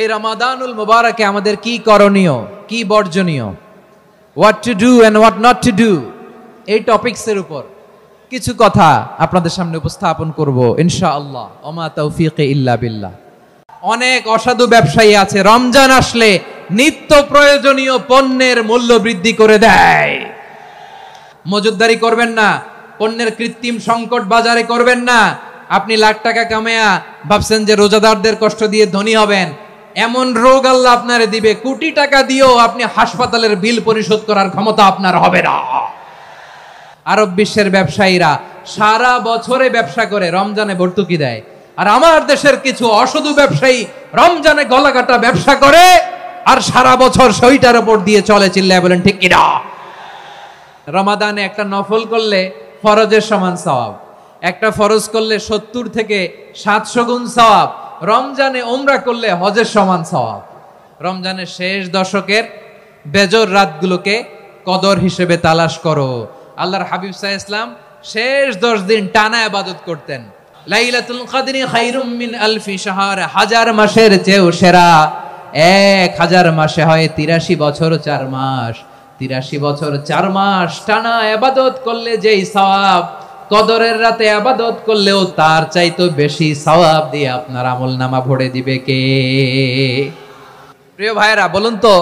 এই রমাদানুল মুবারকে আমাদের কি করণীয়, কি বর্জনীয়, what to do and what not to do, এই টপিকসের উপর কিছু কথা আপনাদের সামনে উপস্থাপন করব ইনশাআল্লাহ। ওমা তাওফীকি ইল্লা বিল্লাহ। অনেক অসাধু ব্যবসায়ী আছে রমজান আসলে নিত্য প্রয়োজনীয় পণ্যের মূল্য বৃদ্ধি করে দেয়। মজুতদারি করবেন না, পণ্যের কৃত্রিম সংকট বাজারে করবেন না। আপনি লাখ টাকা কামায়া ভাবছেন যে রোজাদারদের কষ্ট দিয়ে ধনী হবেন, এমন রোগ আল্লাহ আপনারে দিবে, কোটি টাকা দিয়েও আপনি হাসপাতালের বিল পরিশোধ করার ক্ষমতা আপনার হবে না। আরব বিশ্বের ব্যবসায়ীরা সারা বছরে ব্যবসা করে, রমজানে ভর্তুকি দেয়। আর আমার দেশের কিছু অসাধু ব্যবসায়ী রমজানে গলাকাটা ব্যবসা করে আর সারা বছর সইটার উপর দিয়ে চলে। চিল্লায় বলেন ঠিক কিনা? রমাদানে একটা নফল করলে ফরজের সমান সওয়াব, একটা ফরজ করলে 70 থেকে 700 গুণ সওয়াব, রমজানে উমরা করলে হজের সমান সওয়াব। রমজানের শেষ দশকের বেজর রাতগুলোকে কদর হিসেবে তালাশ করো। আল্লাহর হাবিব সাল্লাল্লাহু আলাইহি ওয়াসাল্লাম শেষ 10 দিন টানা ইবাদত করতেন। লাইলাতুল কদরি খায়রুম মিন আলফি শাহর, 1000 মাসের চেয়েও সেরা। 1000 মাসে হয় 83 বছর 4 মাস। 83 বছর 4 মাস টানা ইবাদত করলে যেই সওয়াব, কদরের রাতে ইবাদত করলেও তার চাইতে বেশি সওয়াব দিয়ে আপনার আমলনামা ভরে দিবে কে? প্রিয় ভাইরা, বলুন তো,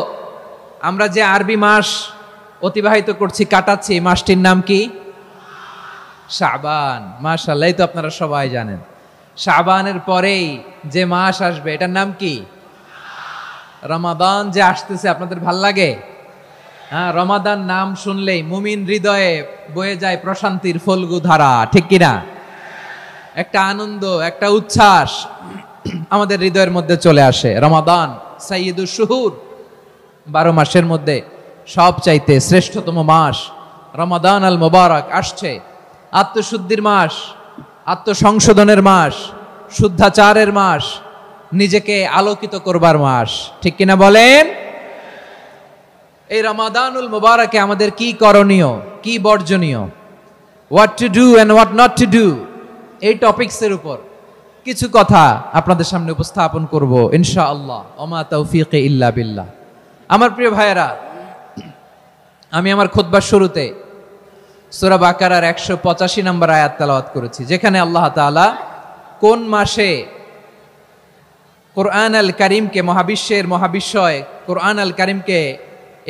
আমরা যে আরবি মাস অতিবাহিত করছি, কাটাচ্ছি, মাসটির নাম কি? শাবান। মাশাআল্লাহ, এই তো আপনারা সবাই জানেন। শাবানের পরেই যে মাস আসবে এটার নাম কি? রমাদান। যে আসতেছে আপনাদের ভাল লাগে? হ্যাঁ, রমাদান নাম শুনলেই মুমিন হৃদয়ে বয়ে যায় প্রশান্তির ফল্গু ধারা, ঠিক কিনা? একটা আনন্দ, একটা উচ্ছ্বাস আমাদের হৃদয়ের মধ্যে চলে আসে। রমাদান সাইয়্যিদুশ শুহুর, 12 মাসের মধ্যে সবচাইতে শ্রেষ্ঠতম মাস রমাদান আল মুবারক আসছে। আত্মশুদ্ধির মাস, আত্মসংশোধনের মাস, শুদ্ধাচারের মাস, নিজেকে আলোকিত করবার মাস, ঠিক কিনা বলেন? এই রমাদানুল মুবারকে আমাদের কি করণীয়, কি বর্জনীয়, what to do and what not to do, এই টপিকসের উপর কিছু কথা আপনাদের সামনে উপস্থাপন করব ইনশাআল্লাহ। ওমা তাওফীকি ইল্লা বিল্লাহ। আমার প্রিয় ভাইয়েরা, আমি আমার খুতবার শুরুতে সূরা বাকারার 185 নম্বর আয়াত তেলাওয়াত করেছি, যেখানে আল্লাহ তাআলা কোন মাসে কোরআন আল কারীমকে, মহাবিশ্বের মহাবিশ্বয় কোরআন আল কারীমকে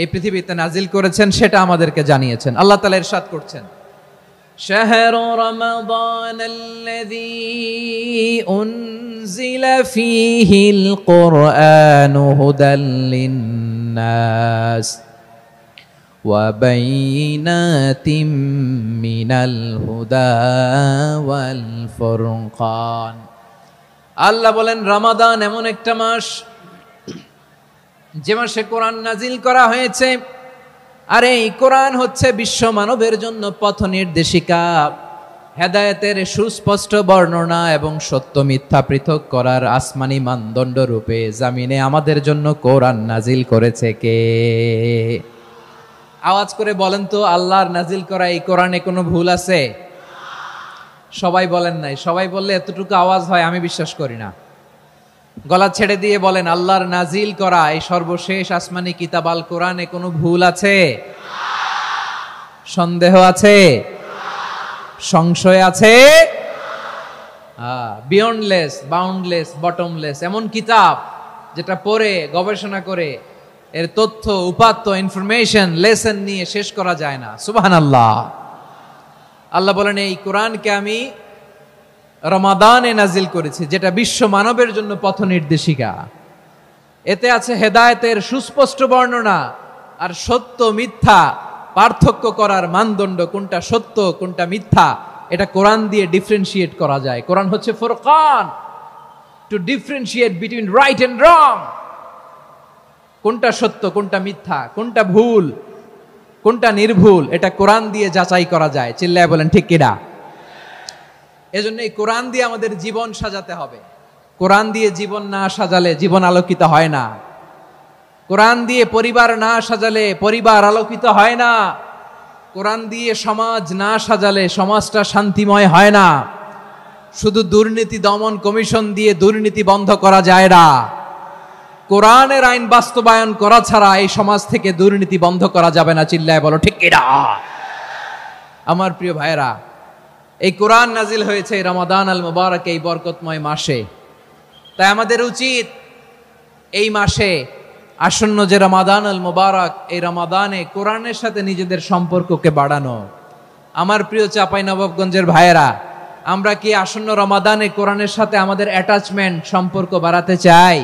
এই পৃথিবীতে নাজিল করেছেন সেটা আমাদেরকে জানিয়েছেন। আল্লাহ তাআলা ইরশাদ করছেন, শাহরু রমাদানাল্লাযী উনজিলা ফীহিল কুরআনু হুদাল লিন্নাস ওয়া বাইনাতিম মিনাল হুদা ওয়াল ফুরকান। আল্লাহ বলেন, রমাদান এমন একটা মাস যে মাসে কোরআন নাজিল করা হয়েছে। আর এই কোরআন হচ্ছে বিশ্ব মানবের জন্য পথ নির্দেশিকা, হেদায়েতের সুস্পষ্ট বর্ণনা এবং সত্য মিথ্যা পৃথক করার আসমানি মানদণ্ড রূপে জামিনে আমাদের জন্য কোরআন নাজিল করেছে কে? আওয়াজ করে বলেন তো, আল্লাহর নাজিল করা এই কোরআনে কোনো ভুল আছে? সবাই বলেন নাই। সবাই বললে এতটুকু আওয়াজ হয় আমি বিশ্বাস করি না। গলা ছেড়ে দিয়ে বলেন, আল্লাহর নাজিল করা এই সর্বশেষ আসমানি কিতাব আল কোরআনে কোনো ভুল আছে? সন্দেহ আছে? সংশয় আছে? বিয়ন্ডলেস, বাউন্ডলেস, বটমলেস, এমন কিতাব যেটা পড়ে গবেষণা করে এর তথ্য, উপাত্ত, ইনফরমেশন, লেসন নিয়ে শেষ করা যায় না। সুবহানাল্লাহ। আল্লাহ বলেন, এই কোরআনকে আমি রমাদানে নাজিল করেছি, যেটা বিশ্ব মানবের জন্য পথ নির্দেশিকা। এতে আছে হেদায়েতের সুস্পষ্ট বর্ণনা আর সত্য মিথ্যা পার্থক্য করার মানদণ্ড, কোনটা সত্য কোনটা মিথ্যা এটা কোরআন দিয়ে ডিফারেন্সিয়েট করা যায়। কোরআন হচ্ছে ফুরকান, to differentiate between right and wrong. কোনটা সত্য, কোনটা মিথ্যা, কোনটা ভুল, কোনটা নির্ভুল, এটা কোরআন দিয়ে যাচাই করা যায়। চিল্লায় বলেন ঠিক কিনা? এজন্য এই কোরআন দিয়ে আমাদের জীবন সাজাতে হবে। কোরআন দিয়ে জীবন না সাজালে জীবন আলোকিত হয় না। কোরআন দিয়ে পরিবার না সাজালে পরিবার আলোকিত হয় না। কোরআন দিয়ে সমাজ না সাজালে সমাজটা শান্তিময় হয় না। শুধু দুর্নীতি দমন কমিশন দিয়ে দুর্নীতি বন্ধ করা যায় না। কোরআনের আইন বাস্তবায়ন করা ছাড়া এই সমাজ থেকে দুর্নীতি বন্ধ করা যাবে না। চিল্লায় বলো ঠিক কিনা? আমার প্রিয় ভাইয়েরা, এই কোরআন নাজিল হয়েছে রমাদান আল মুবারক, এই বরকতময় মাসে। তাই আমাদের উচিত এই মাসে আসন্ন যে রমাদান আল মুবারক, এই রমাদানে কোরআনের সাথে নিজেদের সম্পর্ককে বাড়ানো। আমার প্রিয় চাঁপাইনবাবগঞ্জের ভাইয়েরা, আমরা কি আসন্ন রমাদানে কোরআনের সাথে আমাদের অ্যাটাচমেন্ট, সম্পর্ক বাড়াতে চাই?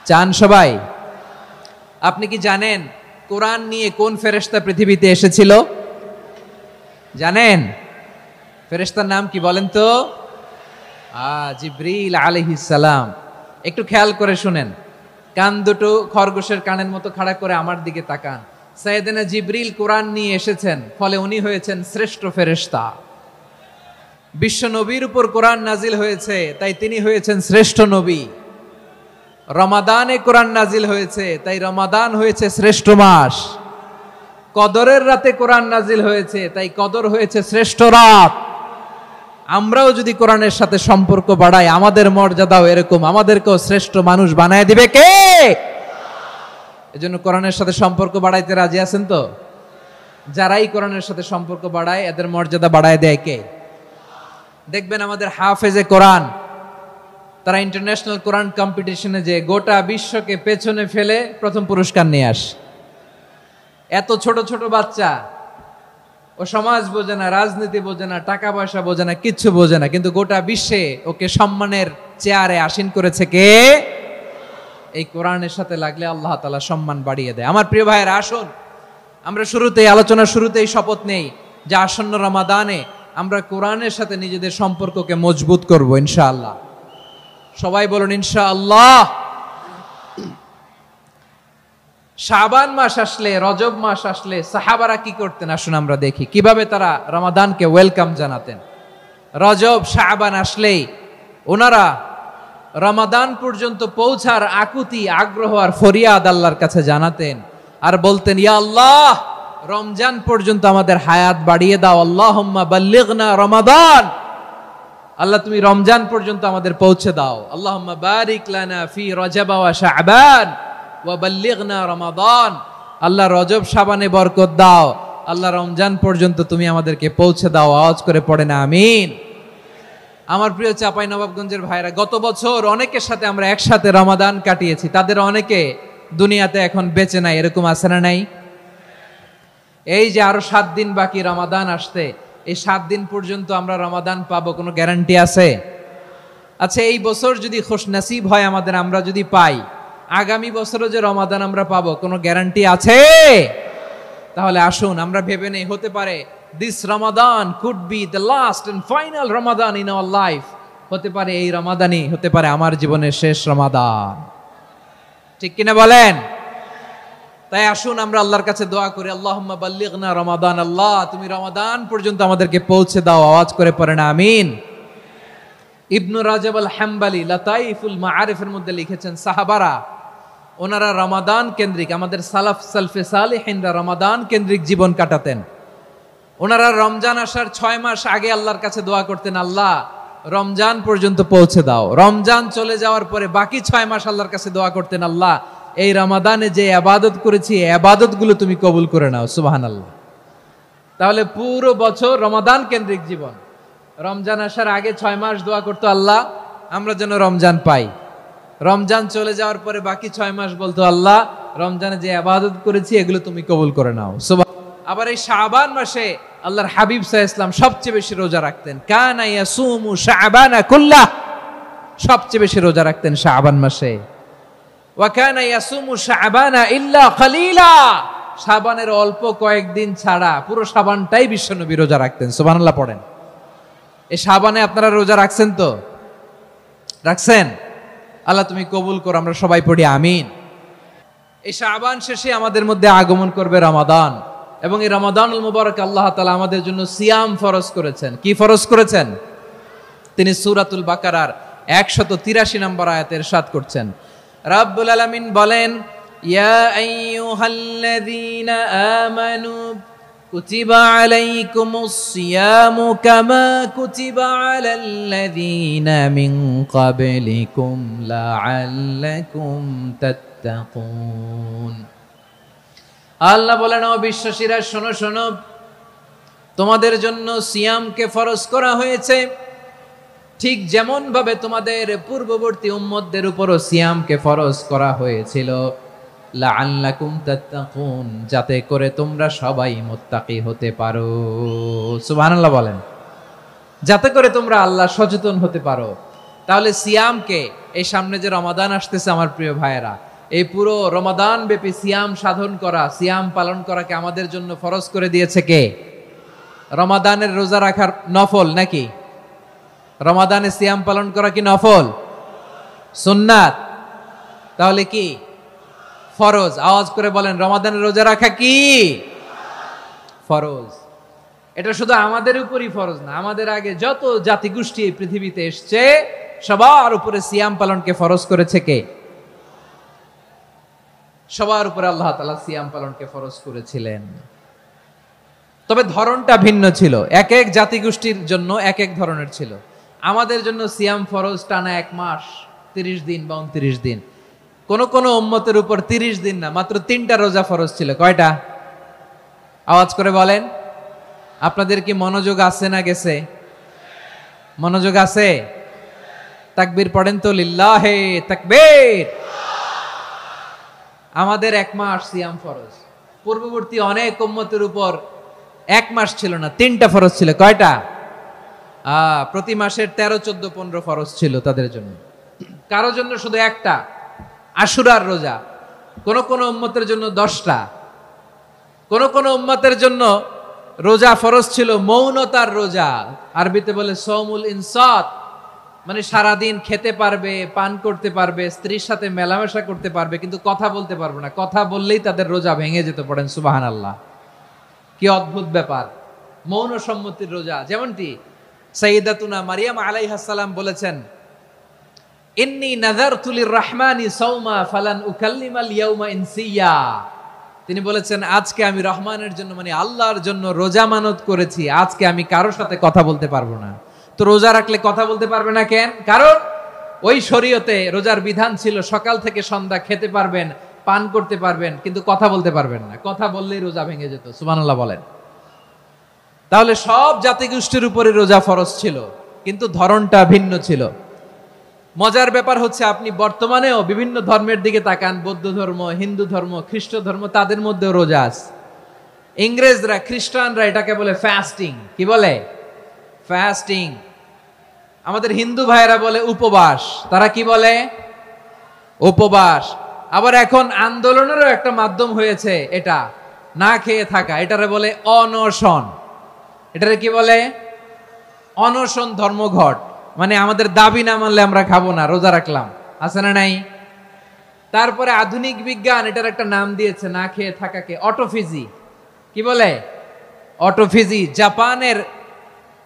চান সবাই? আপনি কি জানেন কোরআন নিয়ে কোন ফেরেশতা পৃথিবীতে এসেছিল? জানেন ফেরেশতার নাম কি বলেন তো? জিবরিল আলাইহিস সালাম। একটু খেয়াল করে শুনেন, কান দুটো খরগোশের কানের মতো খাড়া করে আমার দিকে তাকান। সাইয়েদনা জিবরিল কোরআন নিয়ে এসেছেন, ফলে উনি হয়েছেন শ্রেষ্ঠ ফেরেশতা। বিশ্ব নবীর উপর কোরআন নাজিল হয়েছে, তাই তিনি হয়েছেন শ্রেষ্ঠ নবী। রমাদানে কোরআন নাজিল হয়েছে, তাই রমাদান হয়েছে শ্রেষ্ঠ মাস। কদরের রাতে কোরআন নাজিল হয়েছে, তাই কদর হয়েছে শ্রেষ্ঠ রাত। আমরাও যদি কোরআনের সাথে সম্পর্ক বাড়াই, আমাদের মর্যাদাও এরকম, আমাদেরকেও শ্রেষ্ঠ মানুষ বানায় দিবে কে? এজন্য কোরআনের সাথে সম্পর্ক বাড়াইতে রাজি আছেন তো? যারাই কোরআনের সাথে সম্পর্ক বাড়ায়, এদের মর্যাদা বাড়ায় দেয় কে? দেখবেন আমাদের হাফেজে কোরআন, তারা ইন্টারন্যাশনাল কোরআন কম্পিটিশনে যে গোটা বিশ্বকে পেছনে ফেলে প্রথম পুরস্কার নিয়ে আসে। এত ছোট ছোট বাচ্চা, ও সমাজ বোঝে না, রাজনীতি বোঝে না, টাকা পয়সা বোঝে না, কিচ্ছু বোঝে না, কিন্তু গোটা বিশ্বে ওকে সম্মানের চেয়ারে আসীন করেছে কে? এই কোরআনের সাথে লাগলে আল্লাহ তাআলা সম্মান বাড়িয়ে দেয়। আমার প্রিয় ভাইয়েরা, আসুন আমরা শুরুতেই, আলোচনার শুরুতেই শপথ নেই যে আসন্ন রমাদানে আমরা কোরআনের সাথে নিজেদের সম্পর্ককে মজবুত করব ইনশাআল্লাহ। সবাই বলুন ইনশাআল্লাহ। শাবান মাস আসলে, রজব মাস আসলে সাহাবারা কি করতেন? আসুন আমরা দেখি কিভাবে তারা রমাদানকে ওয়েলকাম জানাতেন। রজব শাবান আসলেই ওনারা রমাদান পর্যন্ত পৌঁছার আকুতি, আগ্রহ আর ফরিয়াদ আল্লাহর কাছে জানাতেন, আর বলতেন, ইয়া আল্লাহ, রমজান পর্যন্ত আমাদের হায়াত বাড়িয়ে দাও। আল্লাহুম্মা বাল্লিগনা রমাদান, আল্লাহ তুমি রমজান পর্যন্ত আমাদের পৌঁছে দাও। আল্লাহুম্মা বারিক লানা ফি রজব ওয়া শাবান ওয়া বাল্লিগনা রমাদান, আল্লাহ রজব শাবানে বরকত দাও, আল্লাহ রমজান পর্যন্ত তুমি আমাদেরকে পৌঁছে দাও। আওয়াজ করে পড়ে না আমিন। আমার প্রিয় চাঁপাইনবাবগঞ্জের ভাইরা, গত বছর অনেকের সাথে আমরা একসাথে রমাদান কাটিয়েছি, তাদের অনেকে দুনিয়াতে এখন বেঁচে নাই, এরকম আছে না নাই? এই যে আরো 7 দিন বাকি রমাদান আসতে, এই 7 দিন পর্যন্ত আমরা রমাদান পাবো, কোনো গ্যারান্টি আছে? আচ্ছা, এই বছর যদি খুশনসিব হয় আমাদের, আমরা যদি পাই, আগামী বছরও যে রমাদান আমরা পাবো, কোনো গ্যারান্টি আছে? তাহলে আসুন আমরা ভেবে নেই, হতে পারে this Ramadan could be the last and final Ramadan in our life. হতে পারে এই রমাদানই হতে পারে আমার জীবনের শেষ রমাদান। ঠিক কিনা বলেন? তাই আসুন আমরা আল্লাহর কাছে দোয়া করি, আল্লাহুম্মা বাল্লিগনা রমাদান, আল্লাহ তুমি রমাদান পর্যন্ত আমাদেরকে পৌঁছে দাও। আওয়াজ করে পড়েন আমিন। ইবনু রাজব আল হাম্বালি লাতাইফুল মাআরিফের মধ্যে লিখেছেন, সাহাবারা ওনারা রমাদান কেন্দ্রিক, আমাদের সালাফ সালফে সালেহিনরা রমাদান কেন্দ্রিক জীবন কাটাতেন। ওনারা রমজান আসার 6 মাস আগে আল্লাহর কাছে দোয়া করতেন, আল্লাহ রমজান পর্যন্ত পৌঁছে দাও। রমজান চলে যাওয়ার পরে বাকি 6 মাস আল্লাহর কাছে দোয়া করতেন, আল্লাহ এই রমাদানে যে ইবাদত করেছি, এই ইবাদতগুলো তুমি কবুল করে নাও। সুবহানাল্লাহ। তাহলে পুরো বছর রমাদান কেন্দ্রিক জীবন। রমজান আসার আগে 6 মাস দোয়া করতো, আল্লাহ আমরা যেন রমজান পাই। রমজান চলে যাওয়ার পরে বাকি 6 মাস বলতো, আল্লাহ রমজানে যে ইবাদত করেছি এগুলো তুমি কবুল করে নাও। আবার এই শাবান মাসে আল্লাহর হাবিব সাল্লাল্লাহু আলাইহি ওয়াসাল্লাম সবচেয়ে বেশি রোজা রাখতেন। কানা ইয়াসুমু শাবানা কুল্লাহ, সবচেয়ে বেশি রোজা রাখতেন শাবান মাসে। ওয়া কানা ইয়াসুমু শাবানা ইল্লা কালিলা, শাবানের অল্প কয়েকদিন ছাড়া পুরো শাবানটাই বিশ্বনবী রোজা রাখতেন। সুবহানাল্লাহ পড়েন। এই শাবানে আপনারা রোজা রাখছেন তো? রাখছেন? আল্লাহ তুমি কবুল করো, আমরা সবাই পড়ি আমিন। এই শাবান শেষে আমাদের মধ্যে আগমন করবে রমাদান, এবং এই রমাদানুল মুবারক আল্লাহ তাআলা আমাদের জন্য সিয়াম ফরজ করেছেন। কি ফরজ করেছেন? তিনি সূরাতুল বাকারার 183 নম্বর আয়াতে ইরশাদ করছেন, রাব্বুল আলামিন বলেন, ইয়া আইয়ুহাল্লাযীনা আমানু কুতিবা আলাইকুমুস সিয়ামু কামা কুতিবা আলাল্লাযীনা মিন ক্বাবলিকুম লাআল্লাকুম তাত্তাকুন। আল্লাহ বলেন, ও বিশ্বাসীরা শোনো শোনো, তোমাদের জন্য সিয়ামকে ফরজ করা হয়েছে, ঠিক যেমন ভাবে তোমাদের পূর্ববর্তী উম্মতদের উপরও সিয়ামকে ফরজ করা হয়েছিল, লাআল্লাকুম তাত্তাকুন, যাতে করে তোমরা সবাই মুত্তাকি হতে পারো। সুবহানাল্লাহ বলেন, যাতে করে তোমরা আল্লাহ সচেতন হতে পারো। তাহলে সিয়ামকে, এই সামনে যে রমাদান আসতেছে আমার প্রিয় ভাইয়েরা, এই পুরো রমাদান ব্যাপী সিয়াম সাধন করা, সিয়াম পালন করাকে আমাদের জন্য ফরজ করে দিয়েছে কে? রমাদানের রোজা রাখার নফল নাকি? রমাদানে সিয়াম পালন করা কি নফল? সুন্নাত? তাহলে কি ফরজ? আওয়াজ করে বলেন, রমাদানের রোজা রাখা কি ফরজ? এটা শুধু আমাদের উপরই ফরজ না, আমাদের আগে যত জাতিগোষ্ঠী এই পৃথিবীতে এসছে সবার উপরে সিয়াম পালনকে ফরজ করেছে কে? সবার উপরে আল্লাহ তাআলা সিয়াম পালনকে ফরজ করেছিলেন। তবে ধরনটা ভিন্ন ছিল, এক এক জাতিগোষ্ঠীর জন্য এক এক ধরনের ছিল। আমাদের জন্য সিয়াম ফরজ টানা 1 মাস 30 দিন বা 29 দিন। কোন কোন উম্মতের উপর 30 দিন না, মাত্র 3টা রোজা ফরজ ছিল। কয়টা? আওয়াজ করে বলেন। আপনাদের কি মনোযোগ আছে না গেছে? মনোযোগ আছে? তাকবীর পড়েন তো, লিল্লাহে তাকবীর। আমাদের 1 মাস সিয়াম ফরজ, পূর্ববর্তী অনেক উম্মতের উপর 1 মাস ছিল না, 3টা ফরজ ছিল। কয়টা? প্রতি মাসের 13, 14, 15 ফরজ ছিল তাদের জন্য। কারো জন্য শুধু একটা, আশুরার রোজা। কোন কোন উম্মতের জন্য 10টা। কোন কোন উম্মতের জন্য রোজা ফরজ ছিল মৌনতার রোজা, আরবিতে বলে সৌমুল ইনসাত, মানে সারাদিন খেতে পারবে, পান করতে পারবে, স্ত্রীর সাথে মেলামেশা করতে পারবে, কিন্তু কথা বলতে পারবে না। কথা বললেই তাদের রোজা ভেঙে যেত। পড়েন সুবহানাল্লাহ। কি অদ্ভুত ব্যাপার, মৌন সম্মতির রোজা। যেমনটি সাইয়্যিদাতুনা মারিয়াম আলাইহাস সালাম বলেছেন, ইন্নী নাযারতু লির-রাহমানি সাওমা ফালান উকাল্লিমাল ইয়াওমা ইনসিয়া। তিনি বলেছেন, আজকে আমি রহমানের জন্য, মানে আল্লাহর জন্য রোজা মানত করেছি, আজকে আমি কারোর সাথে কথা বলতে পারবো না। তো রোজা রাখলে কথা বলতে পারবে না কেন? কারণ ওই শরীয়তে রোজার বিধান ছিল সকাল থেকে সন্ধ্যা খেতে পারবেন, পান করতে পারবেন, কিন্তু কথা বলতে পারবেন না। কথা বললেই রোজা ভেঙে যেত। সুবহানাল্লাহ বলেন। তাহলে সব জাতিগোষ্ঠীর উপরে রোজা ফরজ ছিল, কিন্তু ধরনটা ভিন্ন ছিল। মজার ব্যাপার হচ্ছে, আপনি বর্তমানেও বিভিন্ন ধর্মের দিকে তাকান, বৌদ্ধ ধর্ম, হিন্দু ধর্ম, খ্রিস্ট ধর্ম, তাদের মধ্যেও রোজা আছে। ইংরেজরা, খ্রিস্টানরা এটাকে বলে ফাস্টিং। কি বলে? ফাস্টিং। আমাদের হিন্দু ভাইয়েরা বলে উপবাস। তারা কি বলে? উপবাস। আবার এখন আন্দোলনেরও একটা মাধ্যম হয়েছে এটা, না খেয়ে থাকা। এটারে বলে অনশন। এটারে কি বলে? অনশন ধর্মঘট। মানে আমাদের দাবি না মানলে আমরা খাবো না, রোজা রাখলাম। আছে না নাই? তারপরে আধুনিক বিজ্ঞান এটার একটা নাম দিয়েছে না খেয়ে থাকাকে, অটোফিজি। কি বলে? অটোফিজি। জাপানের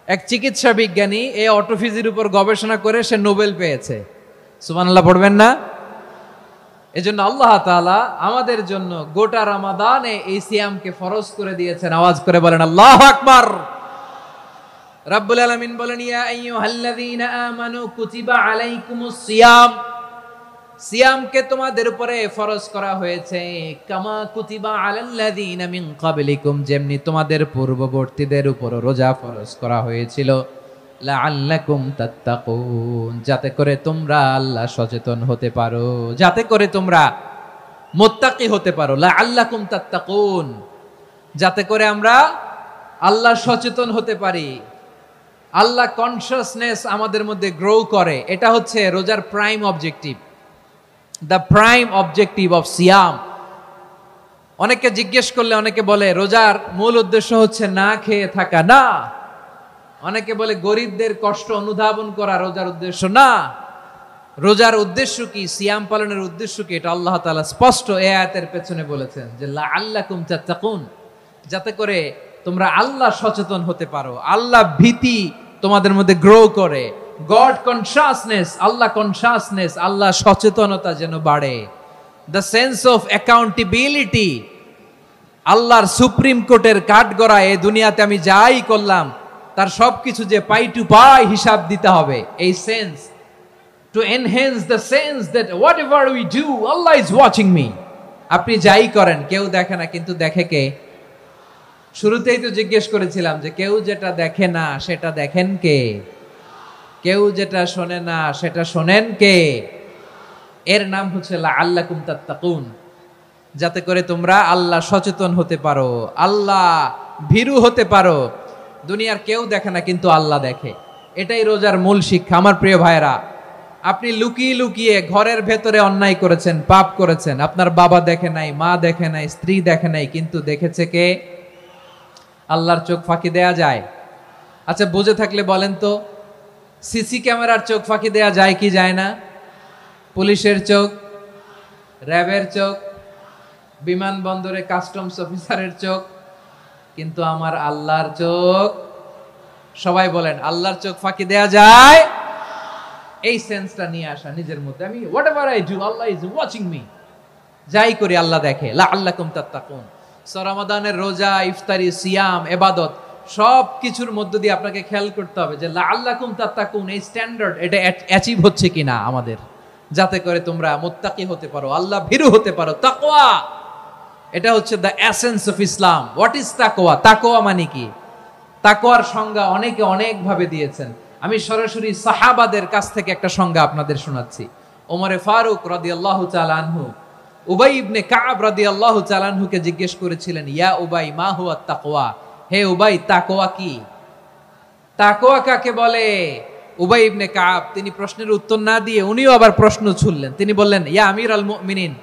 এক চিকিৎসা বিজ্ঞানী এই অটোফিজির উপর গবেষণা করে সে নোবেল পেয়েছে। সুবহানাল্লাহ পড়বেন না? এজন্য আল্লাহ তাআলা আমাদের জন্য গোটা রমাদানে এই সিয়ামকে ফরজ করে দিয়েছেন। আওয়াজ করে বলেন আল্লাহু আকবার। রাব্বুল আলামিন বলেন, ইয়া আইয়ুহাল্লাযীনা আমানু কুতিবা আলাইকুমুস সিয়াম। সিয়ামকে তোমাদের উপরে ফরজ করা হয়েছে, কামা কুতিবা আলাল্লাযীনা মিন ক্বাবলিকুম, যেমনি তোমাদের পূর্ববর্তীদের উপর রোজা ফরজ করা হয়েছিল, লাআল্লাকুম তাত্তাকুন, যাতে করে তোমরা আল্লাহ সচেতন হতে পারো, যাতে করে তোমরা মুত্তাকি হতে পারো। লাআল্লাকুম তাত্তাকুন, যাতে করে আমরা আল্লাহ সচেতন হতে পারি, আল্লাহ কনসিয়াসনেস আমাদের মধ্যে গ্রো করে। এটা হচ্ছে রোজার prime objective, the prime objective of সিয়াম। অনেকে জিজ্ঞেস করলে অনেকে বলে রোজার মূল উদ্দেশ্য হচ্ছে না খেয়ে থাকা। না। অনেকে বলে গরিবদের কষ্ট অনুধাবন করা রোজার উদ্দেশ্য। না। রোজার উদ্দেশ্য কি, সিয়াম পালনের উদ্দেশ্য কি, এটা আল্লাহ তাআলা স্পষ্ট এই আয়াতের পেছনে বলেছেন যে লাআল্লাকুম তাত্তাকুন, যাতে করে তোমরা আল্লাহ সচেতন হতে পারো, আল্লাহ ভীতি তোমাদের মধ্যে গ্রো করে, গড কনসিয়াসনেস, আল্লাহ কনসিয়াসনেস, আল্লাহ সচেতনতা যেন বাড়ে, দ্য সেন্স অফ অ্যাকাউন্টেবিলিটি আল্লাহর সুপ্রিম কোর্টের কাঠগড়া এই দুনিয়াতে আমি যাই করলাম তার সবকিছু যে পাই টু পাই হিসাব দিতে হবে। এই sense, to enhance the sense that what ever we do Allah is watching me. আপনি যাই করেন কেউ দেখে না, কিন্তু দেখে কে? শুরুতেই তো জিজ্ঞেস করেছিলাম যে কেউ যেটা দেখে না সেটা দেখেন কে? কেউ যেটা শোনে না সেটা শোনেন কে? এর নাম হচ্ছে লাআল্লাকুম তাত্তাকুন, যাতে করে তোমরা আল্লাহ সচেতন হতে পারো, আল্লাহ ভীরু হতে পারো। দুনিয়ার কেউ দেখে না, কিন্তু আল্লাহ দেখে। এটাই রোজার মূল শিক্ষা। আমার প্রিয় ভাইরা, আপনি লুকিয়ে লুকিয়ে ঘরের ভেতরে অন্যায় করেছেন, পাপ করেছেন, আপনার বাবা দেখে নাই, মা দেখে নাই, স্ত্রী দেখে নাই, কিন্তু দেখেছে কে? আল্লাহর চোখ ফাঁকি দেয়া যায়? আচ্ছা, বুঝে থাকলে বলেন তো, সিসি ক্যামেরার চোখ ফাঁকি দেয়া যায় কি যায় না? পুলিশের চোখ, র্যাবের চোখ, বিমানবন্দরে কাস্টমস অফিসারের চোখ, কিন্তু আমার আল্লাহর চোখ? সবাই বলেন, আল্লাহর চোখ ফাঁকি দেয়া যায়? এই সেন্সটা নিয়ে আসা নিজের মধ্যে, আমি what ever I do Allah is watching me, যাই করি আল্লাহ দেখে। লাআল্লাকুম তাত্তাকুন। রমাদানের রোজা, ইফতারি, সিয়াম, ইবাদত সব কিছুর মধ্য দিয়ে আপনাকে খেয়াল করতে হবে যে লাআল্লাকুম তাত্তাকুন এই স্ট্যান্ডার্ড এটা অ্যাচিভ হচ্ছে কিনা আমাদের, যাতে করে তোমরা মুত্তাকি হতে পারো, আল্লাহ ভীরু হতে পারো। তাকওয়া, এটা হচ্ছে the essence of Islam. What is তাকওয়া? তাকওয়া মানে কি? তাকওয়ার সংজ্ঞা অনেকে অনেক ভাবে দিয়েছেন। আমি সরাসরি সাহাবাদের কাছ থেকে একটা সংজ্ঞা আপনাদের শোনাচ্ছি। ওমরে ফারুক রাদিয়াল্লাহু তাআলা আনহু উবাই ইবনে কাব রাদিয়াল্লাহু তাআলা আনহুকে জিজ্ঞেস করেছিলেন, ইয়া উবাই মা হুয়া তাকওয়া? হে উবাই, তাকওয়া কি? তাকওয়া কাকে বলে? উবাই ইবনে কাব তিনি প্রশ্নের উত্তর না দিয়ে উনিও আবার প্রশ্ন ছুড়লেন। তিনি বললেন, ইয়া আমিরাল মুমিনিন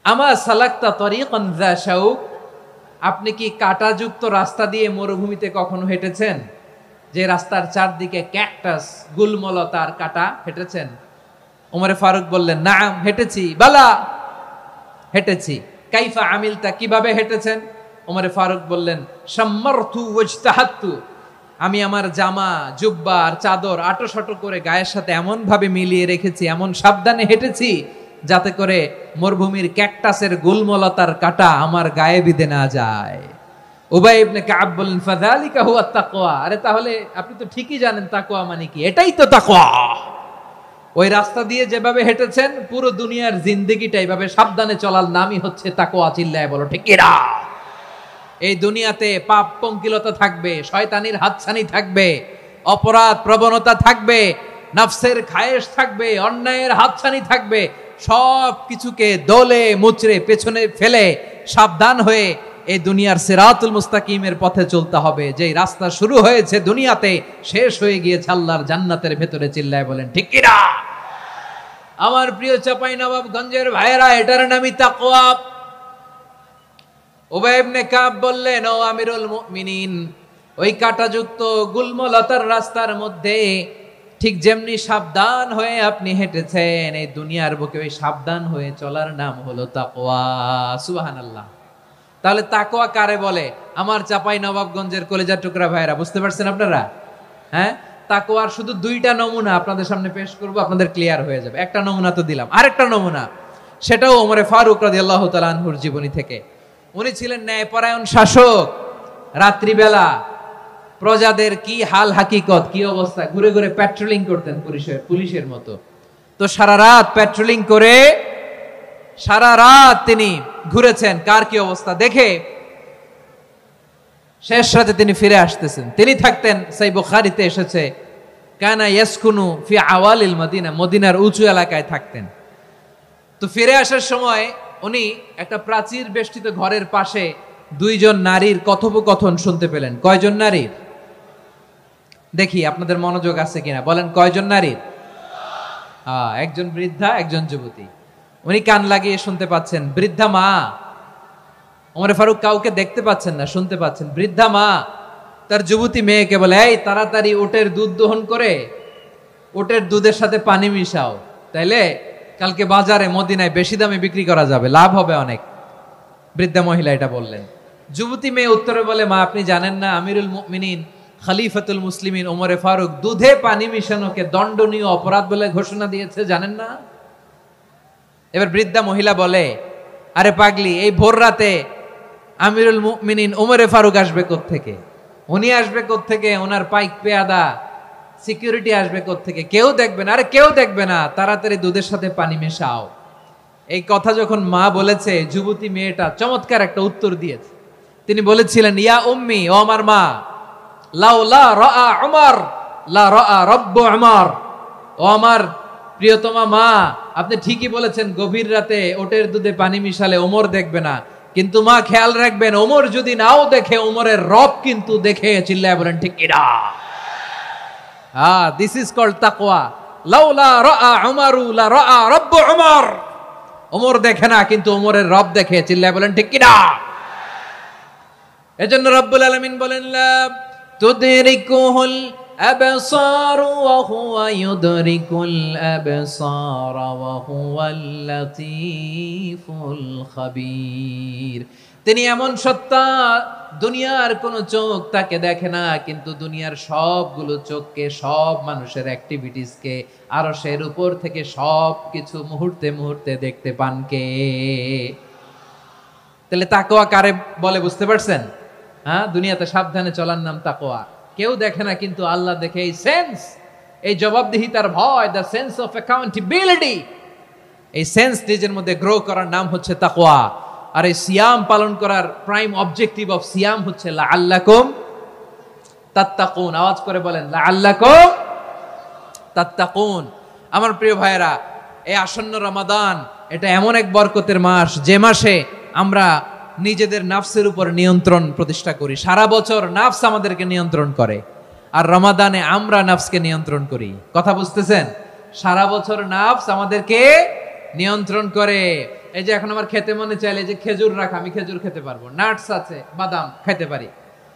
আমা সালাকতা তরিকান যা শাউক? আপনি কি কাঁটাযুক্ত রাস্তা দিয়ে মরুভূমিতে কখনো হেঁটেছেন? যে রাস্তার চারদিকে ক্যাকটাস, গুলমলতার কাঁটা, হেঁটেছেন? ওমরে ফারুক বললেন, নাম, হেঁটেছি। বালা, হেঁটেছি। কাইফা আমিলতা, কিভাবে হেঁটেছেন? ওমরে ফারুক বললেন, শাম্মারতু ওয়াজতাহাতু, আমি আমার জামা, জুব্বা আর চাদর আটোসাটো করে গায়ের সাথে এমন ভাবে মিলিয়ে রেখেছি, এমন সাবধানে হেঁটেছি যাতে করে মরুভূমির ক্যাকটাসের গুলমলতার কাঁটা আমার গায়ে বিঁধে না যায়। উবাই ইবনে কাব বললেন, ফাযালিকা হুয়া তাকওয়া। আরে তাহলে আপনি তো ঠিকই জানেন তাকওয়া মানে কি, এটাই তো তাকওয়া। ওই রাস্তা দিয়ে যেভাবে হেঁটেছেন পুরো দুনিয়ার জিন্দেগিটা এইভাবে সাবধানে চলার নামই হচ্ছে তাকওয়া। চিল্লায় বলো ঠিক কিনা? এই দুনিয়াতে পাপ পঙ্কিলতা থাকবে, শয়তানির হাতছানি থাকবে, অপরাধ প্রবণতা থাকবে, নফসের খায়েশ থাকবে, অন্যায়ের হাতছানি থাকবে। সব কিছুকে দলে মুচড়ে পেছনে ফেলে সাবধান হয়ে এই দুনিয়ার সিরাতুল মুস্তাকিমের পথে চলতে হবে। যেই রাস্তা শুরু হয়েছে দুনিয়াতে, শেষ হয়ে গিয়েছে আল্লাহর জান্নাতের ভেতরে। চিল্লায় বলেন ঠিক কিনা? আমার প্রিয় চাঁপাইনবাবগঞ্জের ভাইয়েরা, এটার নামই তাকওয়া। উবাই ইবনে কাব বললেন, ও আমিরুল মুমিনিন, ওই কাঁটাযুক্ত গুলমলতার রাস্তার মধ্যে ঠিক যেমনি সাবধান হয়ে আপনি হেঁটেছেন, এই দুনিয়ার বুকে ওই সাবধান হয়ে চলার নাম হলো তাকওয়া। সুবহানাল্লাহ। তাহলে তাকওয়া কারে বলে? আমার চাঁপাইনবাবগঞ্জের কলেজার টুকরা ভাইয়েরা, বুঝতে পারছেন আপনারা? হ্যাঁ, তাকওয়ার শুধু দুইটা নমুনা আপনাদের সামনে পেশ করব, আপনাদের ক্লিয়ার হয়ে যাবে। একটা নমুনা তো দিলাম, আরেকটা নমুনা, সেটাও ওমরে ফারুক রাদিয়াল্লাহু তাআলা আনহুর জীবনী থেকে। উনি ছিলেন ন্যায়পরায়ণ শাসক। রাত্রিবেলা প্রজাদের কি হাল হাকিকত, কি অবস্থা, ঘুরে ঘুরে প্যাট্রোলিং করতেন পুলিশের মতো। তো সারা রাত প্যাট্রোলিং করে সারা রাত তিনি ঘুরেছেন কার কি অবস্থা দেখে। শেষ রাতে তিনি ফিরে আসতেছেন। তিনি থাকতেন, সেই বুখারীতে এসেছে, কানা ইয়াসকুনু ফি আওয়ালিল মদিনা, মদিনার উঁচু এলাকায় থাকতেন। তো ফিরে আসার সময় উনি একটা প্রাচীর বেষ্টিত ঘরের পাশে দুইজন নারীর কথোপকথন শুনতে পেলেন। কয়জন নারীর? দেখি আপনাদের মনোযোগ আছে কিনা, বলেন কয়জন নারীর? একজন বৃদ্ধা, একজন যুবতী। উনি কান লাগিয়ে শুনতে পাচ্ছেন। বৃদ্ধা মা, ওমরে ফারুক কাউকে দেখতে পাচ্ছেন না, শুনতে পাচ্ছেন। বৃদ্ধা মা তার যুবতী মেয়েকে বলে, এই তাড়াতাড়ি উটের দুধ দহন করে উটের দুধের সাথে পানি মিশাও, তাইলে কালকে বাজারে মদিনায় বেশি দামে বিক্রি করা যাবে, লাভ হবে অনেক। বৃদ্ধা মহিলা এটা বললেন। যুবতী মেয়ে উত্তরে বলে, মা আপনি জানেন না আমিরুল মুমিনিন খলিফাতুল মুসলিমিন ওমরে ফারুক দুধে পানি মিশানোকে দণ্ডনীয় অপরাধ বলে ঘোষণা দিয়েছে, জানেন না? এবার বৃদ্ধা মহিলা বলে, আরে পাগলি, এই ভোর রাতে আমিরুল মুমিনিন ওমরে ফারুক আসবে কোত্থেকে? উনি আসবে কোত্থেকে? ওনার পাইক পেয়াদা সিকিউরিটি আসবে কোত্থেকে? কেউ দেখবে না। আরে কেউ দেখবে না, তাড়াতাড়ি দুধের সাথে পানি মেশাও। এই কথা যখন মা বলেছে, যুবতী মেয়েটা চমৎকার একটা উত্তর দিয়েছে। তিনি বলেছিলেন, ইয়া উম্মি, ও আমার মা, লাউলা রাআ উমর লা রাআ রব্বু উমর। ও আমার প্রিয়তমা মা, আপনি ঠিকই বলেছেন, গভীর রাতে ওটের দুধে পানি মিশালে ওমর দেখবে না, কিন্তু মা খেয়াল রাখবেন, ওমর যদি নাও দেখে, ওমরের রব কিন্তু দেখে। চিল্লায় বলেন ঠিক কিনা? দিস ইজ কল্ড তাকওয়া। লাউলা রাআ উমরু লা রাআ রব্বু উমর। ওমর দেখে না, কিন্তু ওমরের রব দেখে। চিল্লায় বলেন ঠিক কিনা? এজন্য রব্বুল আলামিন বলেন, লা তুদরিকুহুল আবসার ওয়া হুয়া ইউদরিকুল আবসার ওয়া হুয়াল লাতীফুল খাবীর। তিনি এমন সত্তা, দুনিয়ার কোন চোখ তাকে দেখে না, কিন্তু দুনিয়ার সবগুলো চোখকে, সব মানুষের অ্যাক্টিভিটিসকে আরশের উপর থেকে সব কিছু মুহূর্তে মুহূর্তে দেখতে পান কে? তাহলে তাকওয়া কারে বলে বুঝতে পারছেন? হ্যাঁ, দুনিয়াতে সাবধানে চলার নাম তাকওয়া। কেউ দেখে না, কিন্তু আল্লাহ দেখে। এই সেন্স, এই জবাবদিহিতার ভয়, দ্য সেন্স অফ অ্যাকাউন্টেবিলিটি, এই সেন্স নিজের মধ্যে গ্রো করার নাম হচ্ছে তাকওয়া। আর এই সিয়াম পালন করার প্রাইম অবজেক্টিভ অফ সিয়াম হচ্ছে লাআল্লাকুম তাত্তাকুন। আওয়াজ করে বলেন, লাআল্লাকুম তাত্তাকুন। আমার প্রিয় ভাইয়েরা, এই আসন্ন রমাদান, এটা এমন এক বরকতের মাস, যে মাসে আমরা নিজেদের নাফসের উপর নিয়ন্ত্রণ প্রতিষ্ঠা করি। সারা বছর নাফস আমাদেরকে নিয়ন্ত্রণ করে, আর রমাদানে আমরা নাফসকে নিয়ন্ত্রণ করি। কথা বুঝতেছেন? সারা বছর নাফস আমাদেরকে নিয়ন্ত্রণ করে। এই যে এখন আমার খেতে মনে চাইলে, যে খেজুর রাখা, আমি খেজুর খেতে পারবো, নাটস আছে, বাদাম খেতে পারি।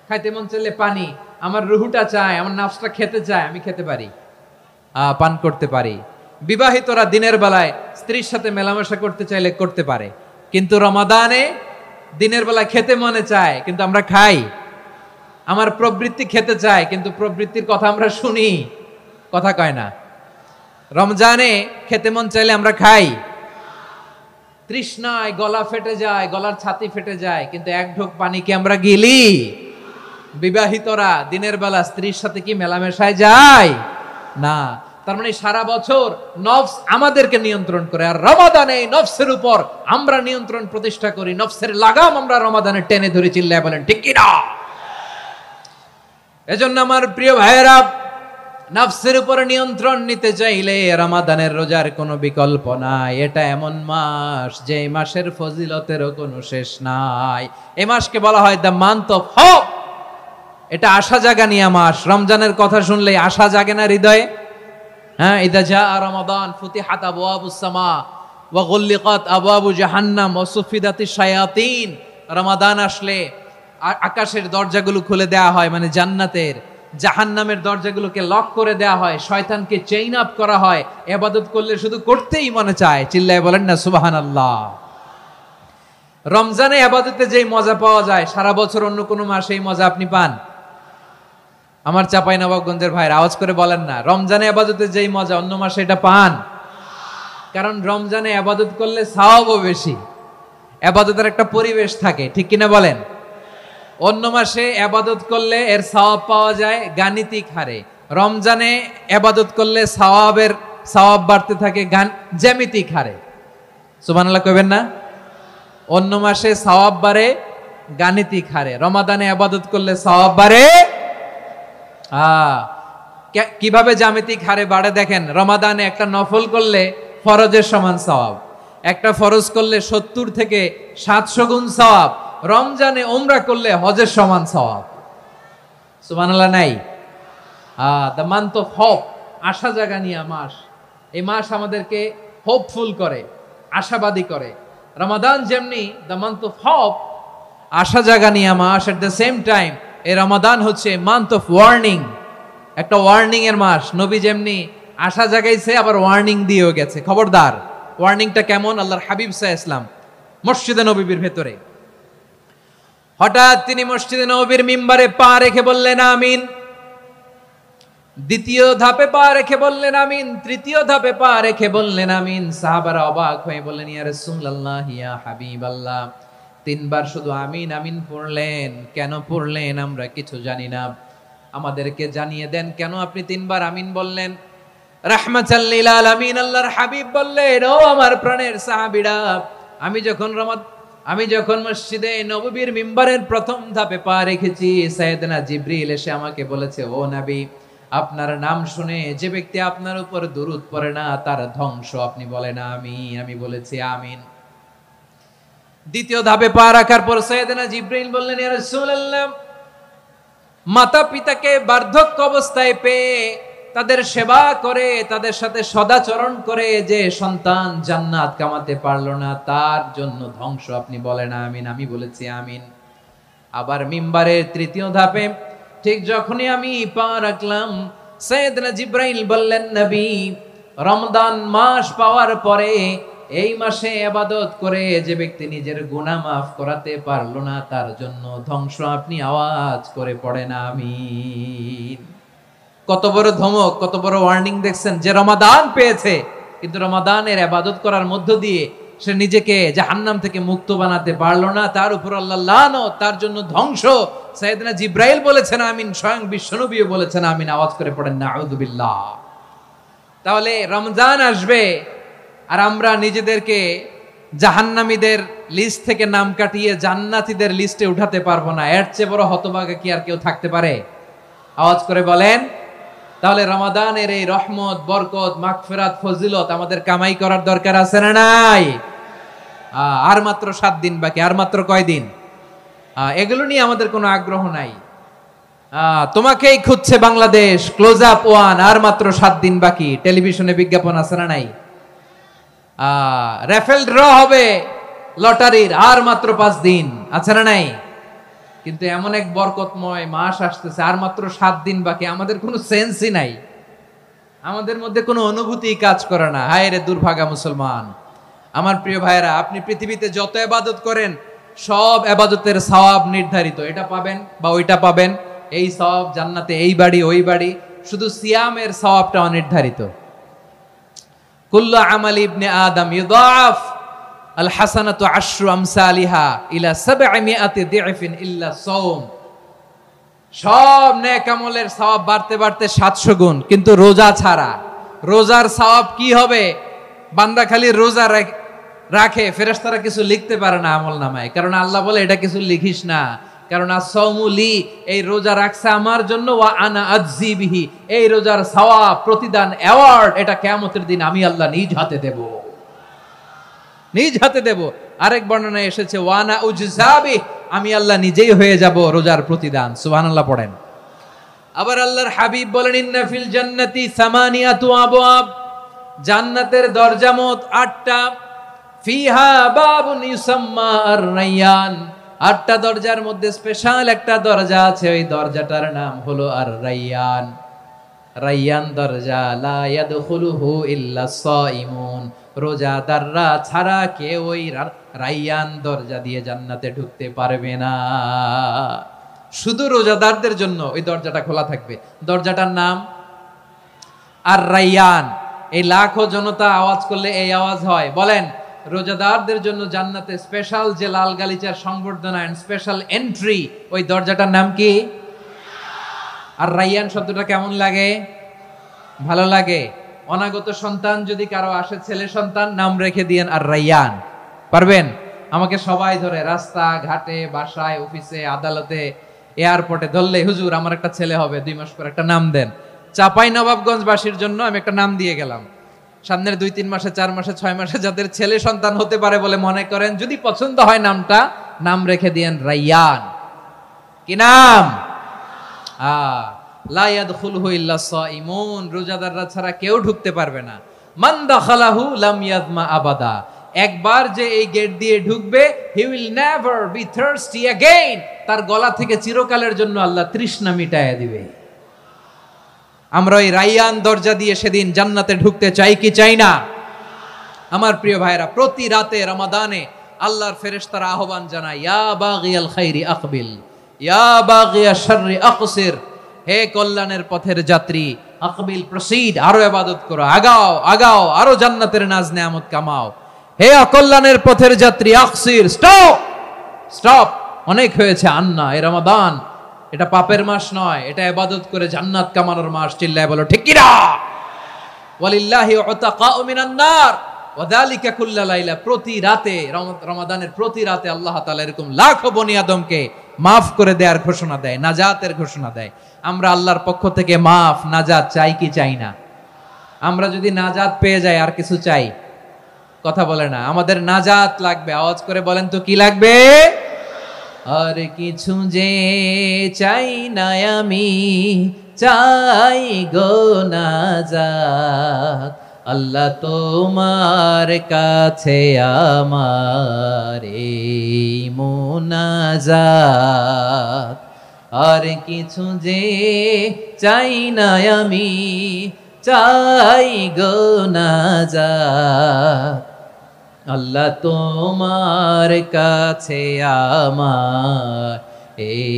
খাইতে মন চাইলে পানি, আমার রুহুটা চায়, আমার নাফসটা খেতে চায়, আমি খেতে পারি, পান করতে পারি। বিবাহিতরা দিনের বেলায় স্ত্রীর সাথে মেলামেশা করতে চাইলে করতে পারে, কিন্তু রমাদানে দিনের বেলায় খেতে মনে চায়, কিন্তু আমরা খাই। আমার প্রবৃত্তি খেতে চায়, কিন্তু প্রবৃত্তির কথা আমরা শুনি, কথা কয় না। রমজানে খেতে মন চাইলে আমরা খাই, তৃষ্ণায় গলা ফেটে যায়, গলার ছাতি ফেটে যায়, কিন্তু এক ঢোক পানি কি আমরা গিলি? বিবাহিতরা দিনের বেলা স্ত্রীর সাথে কি মেলামেশায় যায়? না। তার মানে সারা বছর নফস আমাদেরকে নিয়ন্ত্রণ করে, আর রমাদানে নফসের উপর আমরা নিয়ন্ত্রণ প্রতিষ্ঠা করি। নফসের লাগাম আমরা রমাদানে টেনে ধরে। চিল্লায় বলেন ঠিক কি না? এজন্য আমার প্রিয় ভাইয়েরা, নফসের উপর নিয়ন্ত্রণ নিতে চাইলে রমাদানের রোজার কোনো বিকল্প নাই। এটা এমন মাস, যে মাসের ফজিলতেরও কোনো শেষ নাই। এই মাসকে বলা হয় দ্য মান্থ অফ হোপ। এটা আশা জাগানিয়া মাস। রমজানের কথা শুনলেই আশা জাগে না হৃদয়ে? হ্যাঁ, ইদা জাআ রমাদান ফুতিহাত আবওয়াবুস সামা ওয়া গুল্লিকাত আবওয়াবু জাহান্নাম ওয়া সুফিদাতিশ শায়াতিন। রমাদান আসলে আকাশের দরজাগুলো খুলে দেয়া হয়, মানে জান্নাতের। জাহান্নামের দরজাগুলোকে লক করে দেয়া হয়, শয়তানকে চেইন আপ করা হয়। ইবাদত করলে শুধু করতেই মনে চায়। চিল্লায় বলেন না সুবহানাল্লাহ। রমজানে ইবাদতে যেই মজা পাওয়া যায়, সারা বছর অন্য কোনো মাসে এই মজা আপনি পান? আমার চাঁপাইনবাবগঞ্জের ভাইরা আওয়াজ করে বলেন না, রমজানে ইবাদতে যেই মজা অন্য মাসে এটা পান? কারণ রমজানে ইবাদত করলে সওয়াবও বেশি, ইবাদতের একটা পরিবেশ থাকে, ঠিক কিনা বলেন? অন্য মাসে ইবাদত করলে এর সওয়াব পাওয়া যায় গাণিতিক হারে, রমজানে ইবাদত করলে সওয়াব বাড়তে থাকে জ্যামিতিক হারে। সুবহানাল্লাহ কইবেন না? অন্য মাসে সওয়াব বাড়ে গাণিতিক হারে, রমাদানে ইবাদত করলে সওয়াব বাড়ে কিভাবে জ্যামিতিক হারে বাড়ে দেখেন। রমাদানে একটা নফল করলে ফরজের সমান সওয়াব, একটা ফরজ করলে 70 থেকে 700 গুণ সওয়াব, রমজানে উমরা করলে হজের সমান সওয়াব। সুবহানাল্লাহ নাই? দ্য মান্থ অফ হোপ, আশা জাগানিয়া মাস। এই মাস আমাদেরকে হোপফুল করে, আশাবাদী করে। রমাদান যেমনি দ্য মান্থ অফ হোপ, আশা জাগানিয়া মাস, এট দ্য সেম টাইম এই রমাদান হচ্ছে মান্থ অফ ওয়ার্নিং, একটা ওয়ার্নিং এর মাস। নবী যেমনি আশা জাগাইছে, আবার ওয়ার্নিং দিয়েও গেছে, খবরদার। ওয়ার্নিংটা কেমন? আল্লাহর হাবিব সাল্লাল্লাহু আলাইহি ওয়াসাল্লাম মসজিদে নববীর ভেতরে, হঠাৎ তিনি মসজিদে নববীর মিম্বারে পা রেখে বললেন আমিন। দ্বিতীয় ধাপে পা রেখে বললেন আমিন, তৃতীয় ধাপে পা রেখে বললেন আমিন। সাহাবারা অবাক হয়ে বললেন, ইয়া রাসূলুল্লাহ, ইয়া হাবিবাল্লাহ, তিনবার শুধু আমিন আমিন পড়লেন। কেন পড়লেন আমরা কিছু জানি না, আমাদেরকে জানিয়ে দেন কেন আপনি তিনবার আমিন বললেন। রাহমাতাল লিল আলামিন আল্লাহর হাবিব বললেন, ও আমার প্রাণের সাহাবীরা, আমি যখন মসজিদে নববীর মিম্বারের প্রথম ধাপে পা রেখেছি, সাইয়েদনা জিবরিল এসে আমাকে বলেছে, ও নবী, আপনার নাম শুনে যে ব্যক্তি আপনার উপর দুরূদ পড়ে না তার ধ্বংস। আপনি বলেন আমিন। আমি বলেছি আমিন। দ্বিতীয় ধাপে পা রাখার পর সাইয়েদনা জিবরিল বললেন, ইয়া রাসূলুল্লাহ, মাতা পিতাকে বার্ধক্য অবস্থায় পেয়ে তাদের সেবা করে, তাদের সাথে সদাচরণ করে যে সন্তান জান্নাত কামাতে পারলো না তার জন্য ধ্বংস। আপনি বলেন আমিন। আমি বলেছি আমিন। আবার মিম্বারের তৃতীয় ধাপে ঠিক যখনই আমি পা রাখলাম, সাইয়েদনা জিবরাইল বললেন, নবী, রমজান মাস পাওয়ার পরে এই মাসে ইবাদত করে যে ব্যক্তি নিজের গুনাহ মাফ করাতে পারলো না তার জন্য ধ্বংস। আপনি আওয়াজ করে পড়েন আমিন। কত বড় ধমক, কত বড় ওয়ার্নিং দেখছেন। যে রমাদান পেয়েছে কিন্তু রমাদানের ইবাদত করার মধ্য দিয়ে সে নিজেকে জাহান্নাম থেকে মুক্ত বানাতে পারলো না, তার উপর আল্লাহ লানত, তার জন্য ধ্বংস। সাইয়েদনা জিবরাইল বলেছেন আমিন, স্বয়ং বিশ্বনবীও বলেছেন আমিন। আওয়াজ করে পড়েন নাউযু বিল্লাহ। তাহলে রমজান আসবে আর আমরা নিজেদেরকে জাহান্নামীদের লিস্ট থেকে নাম কাটিয়ে জান্নাতীদের লিস্টে উঠাতে পারবো না। এর চেয়ে বড় হতভাগা কি আর কেউ থাকতে পারে? আওয়াজ করে বলেন। তাহলে রমাদানের এই রহমত, বরকত, মাগফিরাত, ফজিলত আমাদের কামাই করার দরকার আছে না নাই? আর মাত্র 7 দিন বাকি। আর মাত্র কয় দিন? এগুলো নিয়ে আমাদের কোনো আগ্রহ নাই। তোমাকেই খুঁজছে বাংলাদেশ, ক্লোজ আপ 1, আর মাত্র 7 দিন বাকি। টেলিভিশনে বিজ্ঞাপন আছে না নাই? রেফেল ড্র হবে লটারির, আর মাত্র 5 দিন আছে না নাই? কিন্তু এমন এক বরকতময় মাস আসতেছে, আর মাত্র 7 দিন বাকি। আমাদের কোনো সেন্সই নাই, আমাদের মধ্যে কোনো অনুভূতি কাজ করে না। হায় রে দুর্ভাগা মুসলমান। আমার প্রিয় ভাইরা, আপনি পৃথিবীতে যত ইবাদত করেন সব ইবাদতের সওয়াব নির্ধারিত। এটা পাবেন বা ওইটা পাবেন, এই সওয়াব জান্নাতে, এই বাড়ি ওই বাড়ি। শুধু সিয়ামের সওয়াবটা অনির্ধারিত। কুল্লু আমালি ইবনে আদম ইউদাফ আল হাসানাতু আশরু আমসালিহা ইলা 700 দিফিন ইল্লা সাওম। সব নেক আমলের সওয়াব বাড়তে বাড়তে 700 গুণ, কিন্তু রোজা ছাড়া। রোজার সওয়াব কি হবে? বান্দা খালি রোজা রাখে, ফেরেশতারা কিছু লিখতে পারে না আমলনামায়, কারণ আল্লাহ বলে এটা কিছু লিখিস না, কারণ as-সাওমু লি, এই রোজা রাখছে আমার জন্য, ওয়া আনা আজজি বিহি, এই রোজার সওয়াব, প্রতিদান, অ্যাওয়ার্ড এটা কিয়ামতের দিন আমি আল্লাহ নিজ হাতে দেব, নিজ হাতে দেব। আরেক বর্ণনায় এসেছে ওয়ানা উজজাবি, আমি আল্লাহ নিজেই হয়ে যাব রোজার প্রতিদান। সুবহানাল্লাহ পড়েন। আবার আল্লাহর হাবিব বলেন, ইন্না ফিল জান্নাতি সামানিয়াতু আবওয়াব, জান্নাতের দরজা মোট 8টা। ফিহা বাবুন ইউসাম্মা আর-রায়্যান, 8টা দরজার মধ্যে স্পেশাল একটা দরজা আছে, ওই দরজাটার নাম হলো আর-রায়্যান। রায়্যান দরজা, লা ইয়াদখুলুহু ইল্লা সাইমুন, রোজাদাররা ছাড়া কেউ ওই রায়্যান দরজা দিয়ে জান্নাতে ঢুকতে পারবে না। শুধু রোজাদারদের জন্য ওই দরজাটা খোলা থাকবে। দরজাটার নাম আর-রায়্যান। এই লাখো জনতা আওয়াজ করলে এই আওয়াজ হয়। বলেন, রোজাদারদের জন্য জান্নাতে স্পেশাল যে লাল গালিচার সংবর্ধনা এন্ড স্পেশাল এন্ট্রি, ওই দরজাটার নাম কি? আর-রায়্যান শব্দটা কেমন লাগে? ভালো লাগে। অনাগত সন্তান যদি কারো আসে, ছেলে সন্তান, নাম রেখে দিয়েন আর-রায়্যান। পারবেন? আমাকে সবাই ধরে রাস্তা ঘাটে, বাসায়, অফিসে, আদালতে, এয়ারপোর্টে ধরলে, হুজুর আমার একটা ছেলে হবে 2 মাস পর, একটা নাম দেন। চাপাই নবাবগঞ্জবাসীর জন্য আমি একটা নাম দিয়ে গেলাম। সামনের 2-3 মাসে, 4 মাসে, 6 মাসে যাদের ছেলে সন্তান হতে পারে বলে মনে করেন, যদি পছন্দ হয় নামটা, নাম রেখে দিয়েন রায়্যান। কি নাম? লা ইয়াদখুলুহু ইল্লা সাইমুন, রোজাদাররা ছাড়া কেউ ঢুকতে পারবে না। মান দাখালাহু লাম ইয়াযমা আবাদা, একবার যে এই গেট দিয়ে ঢুকবে, he will never be thirsty again, তার গলা থেকে চিরকালের জন্য আল্লাহ তৃষ্ণা মিটায়া দিবে। আমরা এই রায়্যান দরজা দিয়ে সেদিন জান্নাতে ঢুকতে চাই কি চাই না? আমার প্রিয় ভাইরা, প্রতি রাতে রমাদানে আল্লাহর ফেরেশতারা আহ্বান জানায়, ইয়া বাগিয়াল খাইরি আকবিল, ইয়া বাগিয়াশ শাররি আকসির, হে কল্যাণের পথের যাত্রী, আকবিল প্রসিড, আরো ইবাদত করো, আগাও আগাও, আরো জান্নাতের নাজ নেয়ামত কামাও। হে অকল্যাণের পথের যাত্রী, আকসির স্টপ, স্টপ, অনেক হয়েছে। আন্না, এ রমাদান এটা পাপের মাস নয়, এটা ইবাদত করে জান্নাত কামানোর মাস। চিল্লায় বলো ঠিক কি না? ওয়ালিল্লাহি উতাকাউ মিনান নার ওয়া যালিকা কুল্লা লাইলা। প্রতি রাতে, রমাদানের প্রতি রাতে আল্লাহ তাআলা এরকম লাখো বনি আদমকে মাফ করে দেওয়ার ঘোষণা দেয়, নাজাতের ঘোষণা দেয়। আমরা আল্লাহর পক্ষ থেকে মাফ, নাজাত চাই কি চাই না? আমরা যদি নাজাত পেয়ে যাই আর কিছু চাই? কথা বলে না। আমাদের নাজাত লাগবে। আওয়াজ করে বলেন তো কি লাগবে? আর কিছু যে চাই না আমি, চাই গো নাজাত। আল্লাহ তোমার কাছে আমার এই মুনাজাত। আর কিছু যে চাই না আমি, চাই গো নাজাত। আল্লাহ তোমার কাছে আমার এই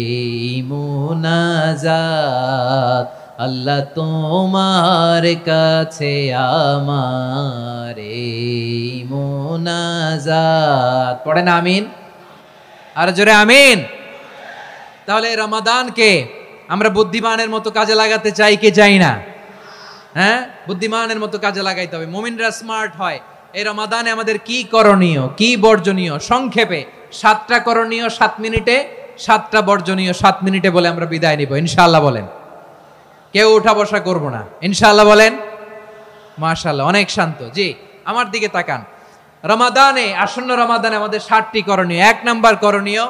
মুনাজাত। আল্লাহ তোমার কাছে আমার এই মুনাজাত। পড়েন আমিন, আর জোরে আমিন। তাহলে রমাদানকে আমরা বুদ্ধিমানের মতো কাজে লাগাতে চাই কি চাই না? হ্যাঁ, বুদ্ধিমানের মতো কাজে লাগাইতে হবে। মুমিনরা স্মার্ট হয়। এই রমাদানে আমাদের কি করণীয়, কি বর্জনীয়? সংক্ষেপে 7টা করণীয় 7 মিনিটে, 7টা বর্জনীয় 7 মিনিটে বলে আমরা বিদায় নিব ইনশাআল্লাহ। বলেন, কেউ উঠা বসা করব না ইনশাআল্লাহ। বলেন মাশাআল্লাহ, অনেক শান্ত। জি, আমার দিকে তাকান। রমাদানে, আসন্ন রমাদানে আমাদের 7টি করণীয়। 1 নাম্বার করণীয়,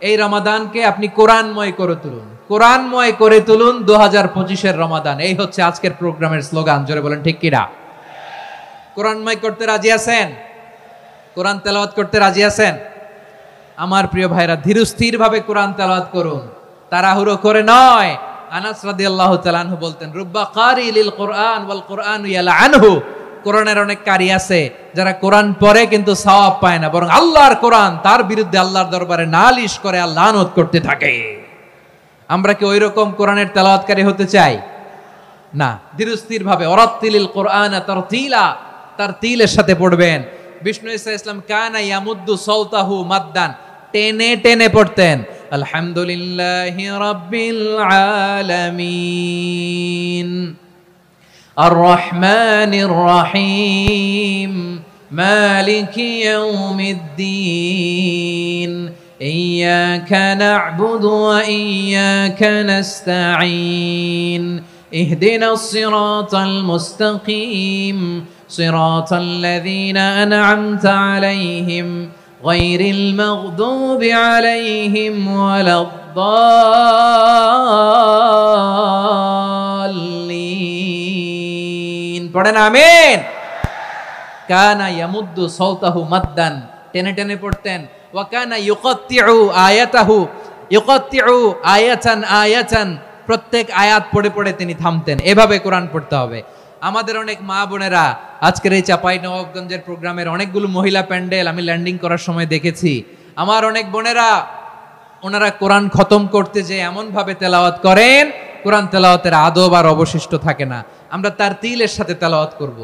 এই রমাদানকে আপনি কোরআনময় করে তুলুন। কোরআনময় করে তুলুন 2025-এর রমাদান। এই হচ্ছে আজকের প্রোগ্রামের স্লোগান। জোরে বলেন ঠিক কিনা? কোরআনময় করতে রাজি আছেন? কোরআন তেলাওয়াত করতে রাজি আছেন? আমার প্রিয় ভাইরা, ধীরস্থির ভাবে কোরআন তেলাওয়াত করুন, তাড়াহুড়ো করে নয়। আনাস রাদিয়াল্লাহু তাআলা আনহু বলতেন, রুব্বা কারি লিল কোরআন ওয়াল কোরআনু ইয়ালআনহু। কোরআনের অনেক কারি আছে যারা কোরআন পড়ে কিন্তু সওয়াব পায় না, বরং আল্লাহর কোরআন তার বিরুদ্ধে আল্লাহর দরবারে নালিশ করে আর লানত করতে থাকে। আমরা কি ওইরকম কোরআনের তেলাওয়াতকারী হতে চাই? না। ধীরস্থির ভাবে, ওরাত্তিলিল কোরআন তারতিলা, তারতিলের সাথে পড়বেন। বিষ্ণু ঈসা ইসলাম কানা ইয়ামুদ্দু সাওতাহু মাদ্দান, টেনে টেনে পড়তেন। আলহামদুলিল্লাহি রাব্বিল আলামিন আর রহমানির রহিম মালিকি ইয়াউমিদ্দিন ইয়্যাকা না'বুদু ওয়া ইয়্যাকা নাস্তাঈন ইহদিনাস সিরাতাল মুস্তাকিম সিরাতাল লাযীনা আন'আমতা আলাইহিম গায়রিল মাগদুবি আলাইহিম ওয়ালাদ-দাল্লিন। পড়েন আমিন। কানা ইয়ামুদ্দু সাওতাহু মাদ্দান, টেনে টেনে পড়তেন। ওয়া কানা ইউকাত্তিউ আয়াতাহু, ইউকাত্তিউ আয়াতান আয়াতান, প্রত্যেক আয়াত পড়ে পড়ে তিনি থামতেন। এভাবে কোরআন পড়তে হবে। আমাদের অনেক মা বোনেরা আজকের এই চাঁপাইনবাবগঞ্জের প্রোগ্রামের অনেকগুলো মহিলা প্যান্ডেল আমি ল্যান্ডিং করার সময় দেখেছি। আমার অনেক বোনেরা, ওনারা কোরআন খতম করতে যে এমন ভাবে তেলাওয়াত করেন, কোরআন তেলাওয়াতের আদব আর অবশিষ্ট থাকে না। আমরা তার তিলের সাথে তেলাওয়াত করব,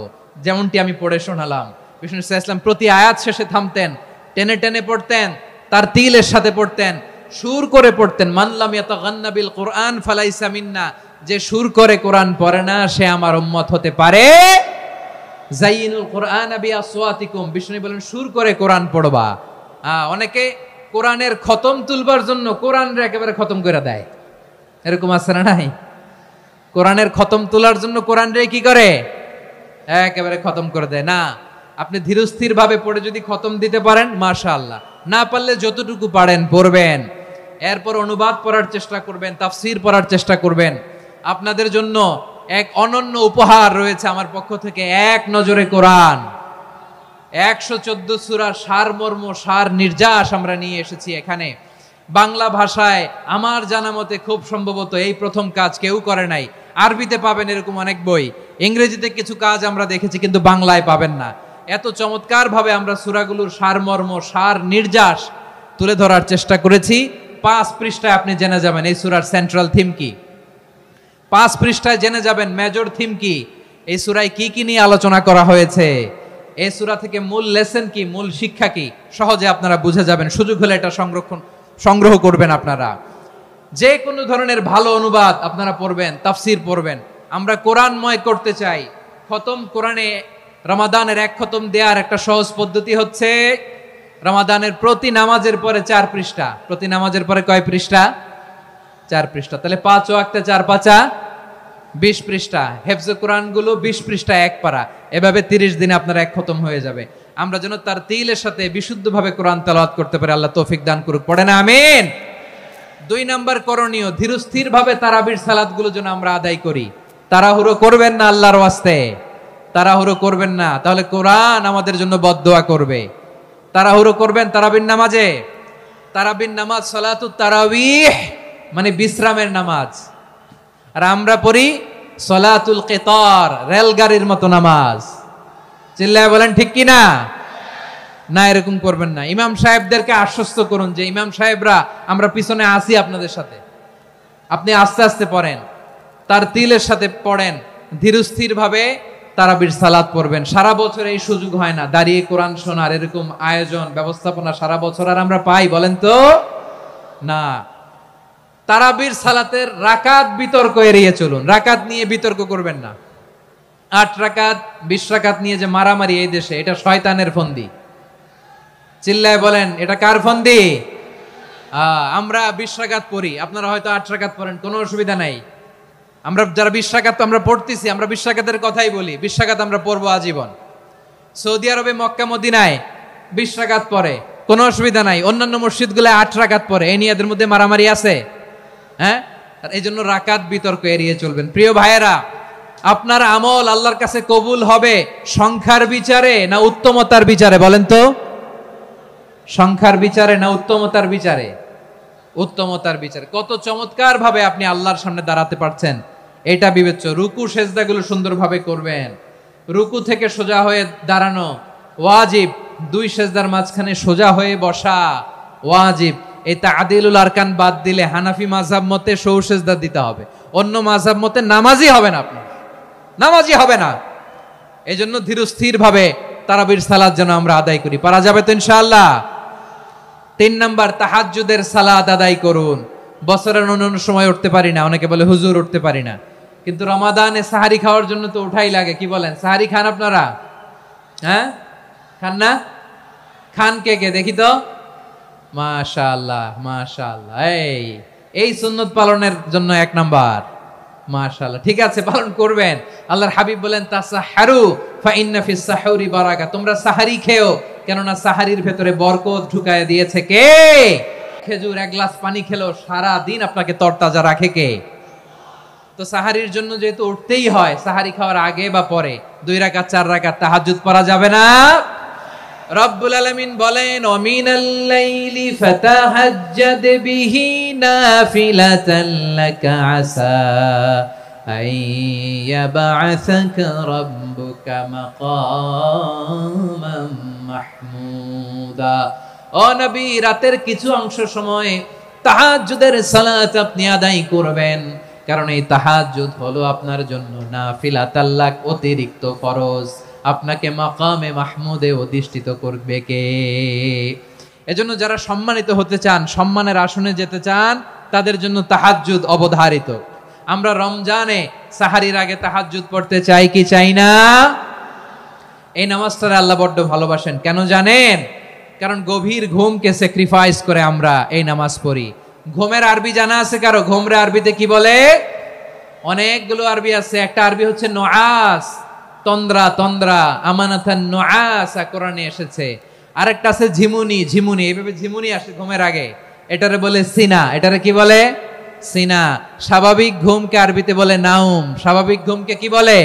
যেমনটি আমি পড়ে শোনালাম। বিষ্ণু ইসলাম প্রতি আয়াত শেষে থামতেন, টেনে টেনে পড়তেন, তার তিলের সাথে পড়তেন, সুর করে পড়তেন। মানলাম ইয়াতাগান্না বিল কোরআন ফালাইসা মিন্না, যে সুর করে কোরআন পড়ে না সে আমার উম্মত হতে পারে। যাইনুল কোরআন বিআসওয়াতিকুম, বিষ্ণু বলেন সুর করে কোরআন পড়বা। অনেকে কোরআনের খতম তুলবার জন্য কোরআনরে একেবারে খতম করে দেয়, এরকম আছে না নাই? কোরআনের খতম তোলার জন্য কোরআনরে কি করে? একেবারে খতম করে দেয়। না, আপনি ধীরস্থির ভাবে পড়ে যদি খতম দিতে পারেন মাশাআল্লাহ, না পারলে যতটুকু পারেন পড়বেন। এরপর অনুবাদ পড়ার চেষ্টা করবেন, তাফসীর পড়ার চেষ্টা করবেন। আপনাদের জন্য এক অনন্য উপহার রয়েছে আমার পক্ষ থেকে, এক নজরে কোরআন। 114 সূরার সারমর্ম, সার নির্যাস আমরা নিয়ে এসেছি এখানে বাংলা ভাষায়। আমার জানা মতে খুব সম্ভবত এই প্রথম কাজ কেউ করে নাই। আরবিতে পাবেন এরকম অনেক বই, ইংরেজিতে কিছু কাজ আমরা দেখেছি, কিন্তু বাংলায় পাবেন না। এত চমৎকার ভাবে আমরা সূরাগুলোর সারমর্ম, সার নির্যাস তুলে ধরার চেষ্টা করেছি। 5 পৃষ্ঠায় আপনি জেনে যাবেন এই সূরার সেন্ট্রাল থিম কি। 5 পৃষ্ঠায় জেনে যাবেন মেজর থিম কি, এই সূরায় কি কি নিয়ে আলোচনা করা হয়েছে। এই সূরা থেকে মূল লেসন কি, মূল শিক্ষা কি সহজে আপনারা বুঝে যাবেন। সুযোগ হলে এটা সংগ্রহ করবেন। আপনারা যে কোনো ধরনের ভালো অনুবাদ আপনারা পড়বেন, তাফসির পড়বেন। আমরা কোরআনময় করতে চাই। খতম কোরআনে রমাদানের এক খতম দেওয়ার একটা সহজ পদ্ধতি হচ্ছে রমাদানের প্রতি নামাজের পরে 4 পৃষ্ঠা। প্রতি নামাজের পরে কয় পৃষ্ঠা? 4 পৃষ্ঠা। তাহলে 5 ওয়াক্তে 4 পাঁচা 20 পৃষ্ঠা। হেফজে কোরআন গুলো 20 পৃষ্ঠা এক পারা। এভাবে 30 দিনে আপনার এক খতম হয়ে যাবে। আমরা যেন তার তিলের সাথে বিশুদ্ধভাবে কোরআন তেলাওয়াত করতে পারি। আল্লাহ তৌফিক দান করুক। পড়ে না আমিন। 2 নাম্বার করণীয়, ধীরস্থির ভাবে তারাবির সালাত গুলো যেন আমরা আদায় করি। তাড়াহুড়ো করবেন না, আল্লাহর ওয়াস্তে তাড়াহুড়ো করবেন না, তাহলে কোরআন আমাদের জন্য বদদোয়া করবে। তাড়াহুড়ো করবেন তারাবির নামাজে। তারাবির নামাজ সালাতুত তারাবিহ মানে বিশ্রামের নামাজ। আর আমরা পড়ি সালাতুল কিতার, রেলগাড়ির মতো নামাজ। চিল্লায় বলেন ঠিক কি না? না, এরকম করবেন না। ইমাম সাহেবদেরকে আশ্বস্ত করুন যে ইমাম সাহেবরা আমরা পিছনে আসি আপনাদের সাথে, আপনি আস্তে আস্তে পড়েন, তার তিলের সাথে পড়েন, ধীরস্থির ভাবে তারাবির সালাত পড়বেন। সারা বছর এই সুযোগ হয় না দাঁড়িয়ে কোরআন শোনার, এরকম আয়োজন ব্যবস্থাপনা সারা বছর আর আমরা পাই বলেন তো না। তারাবির সালাতের রাকাত বিতর্ক এড়িয়ে চলুন। রাকাত নিয়ে বিতর্ক করবেন না। 8 রাকাত 20 রাকাত নিয়ে যে মারামারি এই দেশে, এটা শয়তানের ফন্দি। চিল্লায় বলেন এটা কার ফন্দি? আমরা 20 রাকাত পড়ি, আপনারা হয়তো 8 রাকাত পড়েন, কোনো অসুবিধা নাই। আমরা যারা 20 রাকাত আমরা পড়তেছি, আমরা 20 রাকাতের কথাই বলি। 20 রাকাত আমরা পড়বো আজীবন। সৌদি আরবে মক্কা মদিনায় 20 রাকাত পড়ে, কোনো অসুবিধা নাই। অন্যান্য মসজিদগুলো 8 রাকাত পড়ে। এই নিয়ে এদের মধ্যে মারামারি আছে? হ্যাঁ, এই জন্য রাকাত বিতর্ক এড়িয়ে চলবেন। প্রিয় ভাইয়েরা, আপনার আমল আল্লাহর কাছে কবুল হবে সংখ্যার বিচারে না উত্তমতার বিচারে? বলেন তো, সংখ্যার বিচারে না উত্তমতার বিচারে? উত্তমতার বিচারে। কত চমৎকার ভাবে আপনি আল্লাহর সামনে দাঁড়াতে পারছেন এটা বিবেচ্য। রুকু সেজদাগুলো সুন্দরভাবে করবেন। রুকু থেকে সোজা হয়ে দাঁড়ানো ওয়াজিব। 2 সেজদার মাঝখানে সোজা হয়ে বসা ওয়াজিব। এই তা'দিলুল আরকান বাদ দিলে হানাফি মাযহাব মতে সৌ সেজদা দিতে হবে। অন্য মাযহাব মতে নামাজই হবে না, আপনি নামাজই হবে না। এই জন্য ধীরস্থির ভাবে তারাবির সালাত যেন আমরা আদায় করি। পারা যাবে তো ইনশাআল্লাহ? 3 নাম্বার, তাহাজ্জুদের সালাত আদায় করুন। বছরের অন্যান্য সময় উঠতে পারি না, অনেকে বলে হুজুর উঠতে পারি না, কিন্তু রমাদানে সাহারি খাওয়ার জন্য তো উঠাই লাগে। কি বলেন, সাহারি খান আপনারা? হ্যাঁ, খান না? খান কে কে দেখি তো? মাশাআল্লাহ মাশাআল্লাহ। এই সুন্নত পালনের জন্য 1 নাম্বার। মাশাআল্লাহ, ঠিক আছে, পালন করবেন। আল্লাহর হাবিব বলেন তাসাহহারু ফা ইন্না ফিস সাহুরি বারাকা। তোমরা সাহারি খেও, কেননা সাহারির ভেতরে বরকত ঢুকায় দিয়েছে কে? খেজুর 1 গ্লাস পানি খেলো সারা দিন আপনাকে তরতাজা রাখে কে? তো সাহারির জন্য যেহেতু উঠতেই হয়, সাহারি খাওয়ার আগে বা পরে 2 রাকাত 4 রাকাত তাহাজ্জুদ পড়া যাবে না? রব্বুল আলামিন বলেন ওয়ামিনাল লাইলি ফাতাহাজ্জাদ বিহি নাফিলাতান লাকা আসা আইয়াবআসাকা রাব্বুকা মাকামান মাহমুদা। ও নবী, রাতের কিছু অংশ সময় তাহাজ্জুদের সালাত আপনি আদায় করবেন, কারণ এই তাহাজ্জুদ হলো আপনার জন্য নাফিলাতাল লাক, অতিরিক্ত ফরজ। আপনাকে মাকামে মাহমুদে অধিষ্ঠিত করবে কে? এজন্য যারা সম্মানিত হতে চান, সম্মানের আসনে যেতে চান, তাদের জন্য তাহাজ্জুদ অবধারিত। আমরা রমজানে সাহারির আগে তাহাজ্জুদ পড়তে চাই কি চাই না? এই নামাজটা আল্লাহ বড্ড ভালোবাসেন। কেন জানেন? কারণ গভীর ঘুমকে স্যাক্রিফাইস করে আমরা এই নামাজ পড়ি। ঘুমের আরবি জানা আছে কারো? ঘুমরে আরবিতে কি বলে? অনেকগুলো আরবি আছে। একটা আরবি হচ্ছে নুআস, তন্দ্রা তন্দ্রা, আমানাতান নুআসা কোরআনে এসেছে। আরেকটা আছে ঝিমুনি, ঝিমুনি, এইভাবে ঝিমুনি আসে ঘুমের আগে, এটারে বলে সিনা। এটারে কি বলে? সিনা। স্বাভাবিক ঘুমকে আরবিতে বলে নাউম। স্বাভাবিক ঘুমকে কি বলে?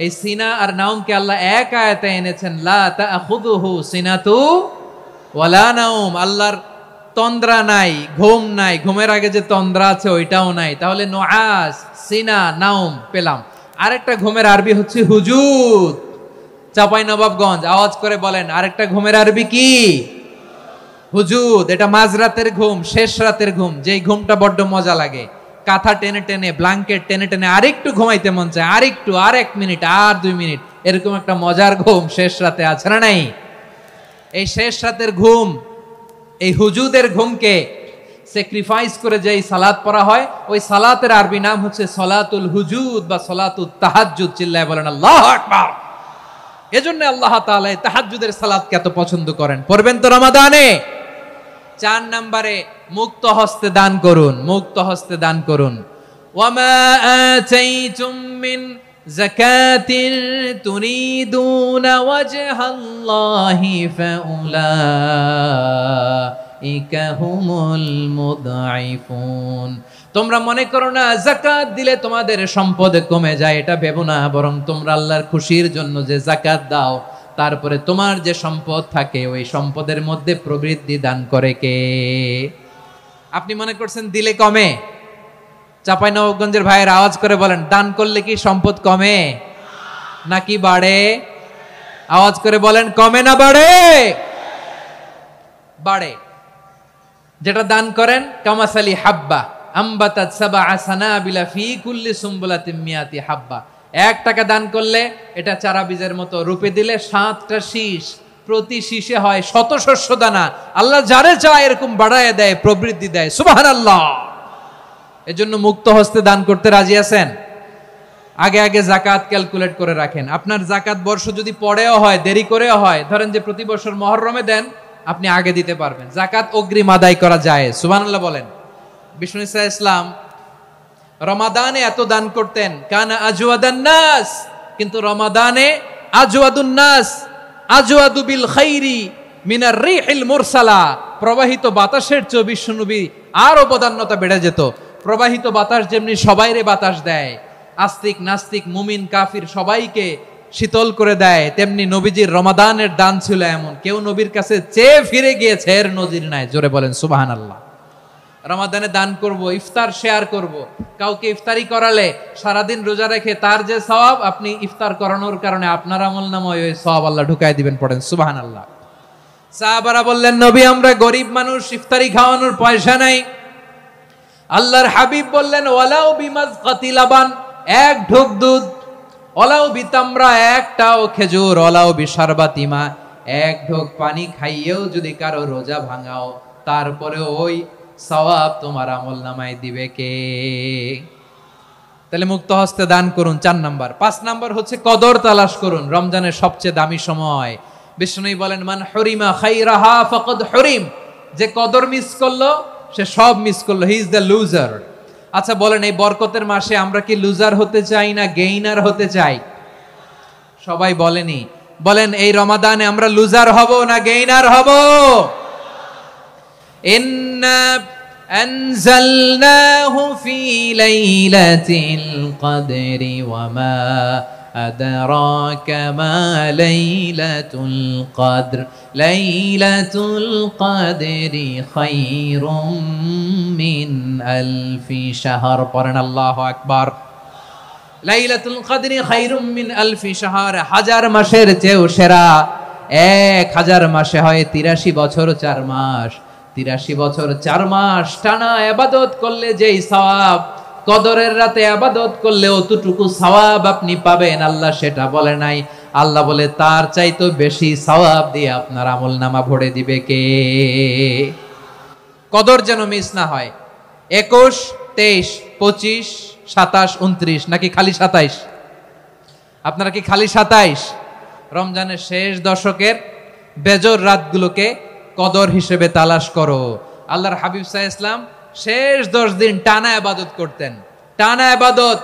এই সিনা আর নাউমকে আল্লাহ এক আয়াতে এনেছেন, লা তাখুযুহু সিনাতু ওয়ালা নাউম। আল্লাহর তন্দ্রা নাই, ঘুম নাই। ঘুমের আগে যে তন্দ্রা আছে ওইটাও নাই। তাহলে নুআস, সিনা, নাউম পেলাম। আরেকটা ঘুমের আরবি হচ্ছে হুজুদ। চাঁপাইনবাবগঞ্জ আওয়াজ করে বলেন, আরেকটা ঘুমের আরবি কি? হুজুদ। এটা মাঝরাতের ঘুম, শেষ রাতের ঘুম, যেই ঘুমটা বড্ড মজা লাগে। কাঁথা টেনে টেনে, ব্ল্যাঙ্কেট টেনে টেনে আরেকটু ঘুমাইতে মন চায়, আরেকটু, আর 1 মিনিট, আর 2 মিনিট, এরকম একটা মজার ঘুম শেষ রাতে আছে না নাই? এই শেষ রাতের ঘুম, এই হুজুদের ঘুমকে স্যাক্রিফাইস করে যেই সালাত পড়া হয়, ওই সালাতের আরবি নাম হচ্ছে সলাতুল হুজুদ বা সলাতুত তাহাজ্জুদ। চিল্লায় বলেন আল্লাহু আকবার। এজন্য আল্লাহ তাআলা এই তাহাজ্জুদের সালাতকে এত পছন্দ করেন। পড়বেন তো রমাদানে। 4 নম্বরে মুক্ত হস্তে দান করুন, মুক্ত হস্তে দান করুন। ওয়ামা আতাইতুম মিন যাকাতিন তুরিদুনা ওয়াজহাল্লাহি ফাউলাইকা হুমুল মুদঈফুন। তোমরা মনে করো না যাকাত দিলে তোমাদের সম্পদ কমে যায়, এটা ভেবো না, বরং তোমরা আল্লাহর খুশির জন্য যে যাকাত দাও, তারপরে তোমার যে সম্পদ থাকে ওই সম্পদের মধ্যে প্রবৃদ্ধি দান করে কে? আপনি মনে করছেন দিলে কমে? চাঁপাইনবাবগঞ্জের ভাইয়ের আওয়াজ করে বলেন, দান করলে কি সম্পদ কমে নাকি বাড়ে? আওয়াজ করে বলেন, কমে না বাড়ে? বাড়ে। যেটা দান করেন, কামাসালি হাব্বা আম্বাতাত সাবআ সানাবিলা ফি কুল্লি সুমবুলাতিন মিয়াতি হাব্বা। 1 টাকা দান করলে এটা চারা বীজের মতো, রূপে দিলে 7টা শীষ, প্রতি শীষে হয় 100 শস্য দানা। আল্লাহ যারে চায় এরকম বাড়ায় দেয়, প্রবৃদ্ধি দেয়। সুবহানাল্লাহ। এজন্য মুক্ত হস্তে দান করতে রাজি আছেন? আগে আগে যাকাত ক্যালকুলেট করে রাখেন। আপনার যাকাত বর্ষ যদি পরেও হয়, দেরি করেও হয়, ধরেন যে প্রতি বছর মুহররমে দেন, আপনি আগে দিতে পারবেন। যাকাত অগ্রিম আদায় করা যায়। সুবহানাল্লাহ বলেন। বিষ্ণু ইসা ইসলাম রমাদানে এত দান করতেন, কানা আজওয়াদান নাস, কিন্তু রমাদানে আজওয়াদুন নাস আজওয়াদু বিল খাইরি মিনার রিহিল মুরসালা। প্রবাহিত বাতাসের চেয়ে বিশ্বনবী আরো বদান্যতা বেড়ে যেত। প্রবাহিত বাতাস যেমনি সবাইরে বাতাস দেয়, আস্তিক নাস্তিক মুমিন কাফির সবাইকে শীতল করে দেয়, তেমনি নবীজির রমাদানের দান ছিল এমন, কেউ নবীর কাছে চেয়ে ফিরে গিয়েছে এর নজির নাই। জোরে বলেন সুবহানাল্লাহ। রমাদানে দান করব, ইফতার শেয়ার করব। কাউকে ইফতারি করালে সারাদিন রোজা রেখে তার যে সওয়াব, আপনি ইফতার করানোর কারণে আপনার আমলনামায় ওই সওয়াব আল্লাহ ঢুকাই দিবেন। পড়েন সুবহানাল্লাহ। সাহাবারা বললেন, নবী আমরা গরিব মানুষ, ইফতারি খাওয়ানোর পয়সা নাই। আল্লাহর হাবিব বললেন, ওয়ালাউ বিমাজকাতি লাবান, 1 ঢোক দুধ, ওয়ালাউ বিতামরা, 1টাও খেজুর, ওয়ালাউ বিশারবাতিমা, 1 ঢোক পানি খাইয়েও যদি কারো রোজা ভাঙাও, তারপরে ওই সওয়াব তোমার আমলনামায় দিবে কে? তাহলে মুক্ত হস্তে দান করুন, 4 নাম্বার। 5 নাম্বার হচ্ছে কদর তালাশ করুন। রমজানের সবচেয়ে দামি সময়। বিষ্ণু বলেন, মান হুরিমা খাইরাহা ফাকাদ হুরিম, যে কদর মিস করলো সে সব মিস করলো, হি ইজ দ্য লুজার। আচ্ছা বলেন, এই বরকতের মাসে আমরা কি লুজার হতে চাই না গেইনার হতে চাই? সবাই বলেনি, বলেন এই রমাদানে আমরা লুজার হব না গেইনার হব? ইন্না আনজালনাহু ফি লাইলাতিল কদরি ওয়া মা আদরাকা মা লাইলাতুল কদর লাইলাতুল কদরি খায়রুম মিন আলফি শাহর। পড়েন আল্লাহু আকবার। লাইলাতুল কদরি খায়রুম মিন আলফি শাহর, 1000 মাসের চেয়েও সেরা। 1000 মাসে হয় 83 বছর 4 মাস। 83 বছর 4 মাস টানা ইবাদত করলে যেই সওয়াব, কদরের রাতে ইবাদত করলে অতটুকু সওয়াব আপনি পাবেন, আল্লাহ সেটা বলে নাই। আল্লাহ বলে তার চাইতে বেশি সওয়াব দিয়ে আপনার আমলনামা ভরে দিবে কে? কদর যেন মিস না হয়। 21, 23, 25, 27, 29 নাকি খালি 27? আপনারা কি খালি 27? রমজানের শেষ দশকের বেজর রাতগুলোকে কদর হিসেবে তালাশ করো। আল্লাহর হাবিব সাল্লাল্লাহু আলাইহি ওয়াসাল্লাম শেষ 10 দিন টানা ইবাদত করতেন, টানা ইবাদত।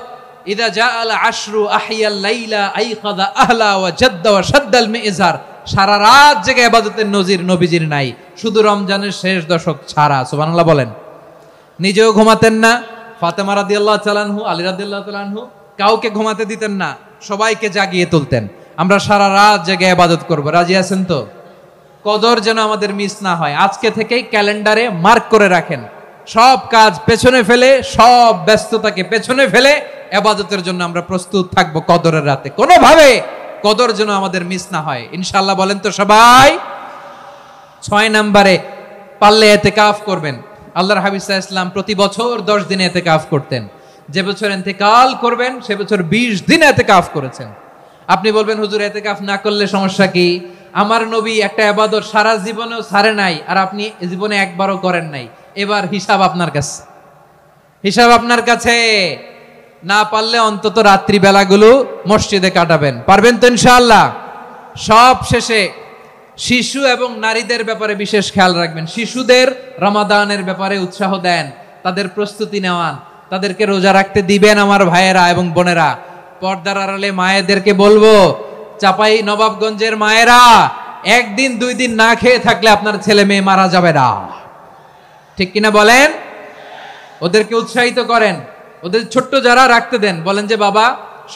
ইদা জাআল আশরু আহিয়াল লাইলা আইকাযা আহলা ওয়া জাদ্দা ওয়া শাদ্দাল মিজার। সারা রাত জেগে ইবাদতের নজির নবীজির নাই, শুধু রমজানের শেষ দশক ছাড়া। সুবহানাল্লাহ বলেন। নিজেও ঘুমাতেন না। ফাতেমা রাদিয়াল্লাহু তাআলা আনহু, আলী রাদিয়াল্লাহু তাআলা আনহু কাউকে ঘুমাতে দিতেন না, সবাইকে জাগিয়ে তুলতেন। আমরা সারা রাত জেগে ইবাদত করব। রাজি আছেন তো? কদর যেন আমাদের মিস না হয়। আজকে থেকেই ক্যালেন্ডারে মার্ক করে রাখেন। সব কাজ পেছনে ফেলে, সব ব্যস্ততাকে পেছনে ফেলে ইবাদতের জন্য আমরা প্রস্তুত থাকবো কদরের রাতে। কোনোভাবে কদর যেন আমাদের মিস না হয়, ইনশাআল্লাহ। বলেন তো সবাই। 6 নম্বরে পারলে ইতিকাফ করবেন। আল্লাহর হাবিব সাল্লাল্লাহু আলাইহি ওয়াসাল্লাম প্রতি বছর 10 দিন ইতিকাফ করতেন। যে বছর ইন্তেকাল করবেন সে বছর 20 দিন ইতিকাফ করেছেন। আপনি বলবেন হুজুর ইতিকাফ না করলে সমস্যা কি? আমার নবী একটা ইবাদত সারা জীবনেও ছাড়ে নাই, আর আপনি জীবনে একবারও করেন নাই। এবার হিসাব আপনার কাছে, হিসাব আপনার কাছে। না পারলে অন্তত রাত্রি বেলাগুলো মসজিদে কাটাবেন, পারবেন তো ইনশাআল্লাহ? সব শেষে শিশু এবং নারীদের ব্যাপারে বিশেষ খেয়াল রাখবেন। শিশুদের রমাদানের ব্যাপারে উৎসাহ দেন, তাদের প্রস্তুতি নেওয়ান, তাদেরকে রোজা রাখতে দিবেন। আমার ভাইয়েরা এবং বোনেরা, পর্দার আড়ালে মায়েদেরকে বলবো, চাপাই নবাবগঞ্জের মায়েরা, একদিন 2 দিন না খেয়ে থাকলে আপনার ছেলে মেয়ে মারা যাবে না, ঠিক কিনা বলেন? ওদেরকে উৎসাহিত করেন, ওদের ছোট্ট যারা রাখতে দেন, বলেন যে বাবা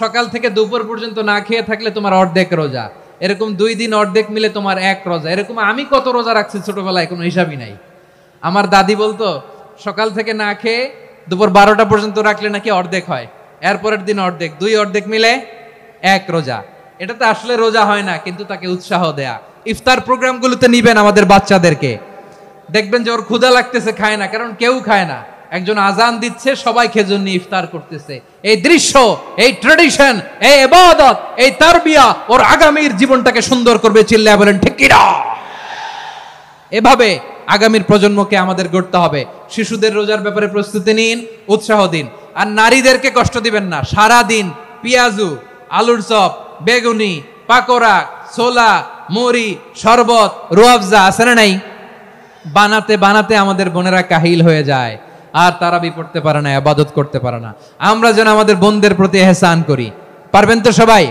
সকাল থেকে দুপুর পর্যন্ত না খেয়ে থাকলে তোমার অর্ধেক রোজা, এরকম 2 দিন অর্ধেক মিলে তোমার 1 রোজা। এরকম আমি কত রোজা রাখছি ছোটবেলায় কোনো হিসাবই নাই। আমার দাদি বলতো সকাল থেকে না খেয়ে দুপুর 12টা পর্যন্ত রাখলে নাকি অর্ধেক হয়, এরপরের দিন অর্ধেক, 2 অর্ধেক মিলে 1 রোজা। এটা তো আসলে রোজা হয় না, কিন্তু তাকে উৎসাহ দেয়া। ইফতার প্রোগ্রামগুলোতে নিবেন আমাদের বাচ্চাদেরকে, দেখবেন যে ওর ক্ষুধা লাগতেছে, খায় না, কারণ কেউ খায় না, একজন আজান দিচ্ছে, সবাই খেজুর নিয়ে ইফতার করতেছে। এই দৃশ্য, এই ট্র্যাডিশন, এই ইবাদত, এই তারবিয়া ওর আগামীর জীবনটাকে সুন্দর করবে। চিল্লায় বলেন ঠিক কি না? এভাবে আগামীর প্রজন্মকে আমাদের গড়তে হবে। শিশুদের রোজার ব্যাপারে প্রস্তুতি নিন, উৎসাহ দিন। আর নারীদেরকে কষ্ট দিবেন না। সারা দিন পেঁয়াজু, আলুর চপ, বেগুনি, পাকোড়া, ছোলা, মুড়ি, শরবত, রুয়াবজা আছে না নাই, বানাতে বানাতে আমাদের বোনেরা কাহিল হয়ে যায়, আর তারাবি পড়তে পারে না, ইবাদত করতে পারে না। আমরা যেন আমাদের বোনদের প্রতি ইহসান করি, পারবেন তো সবাই?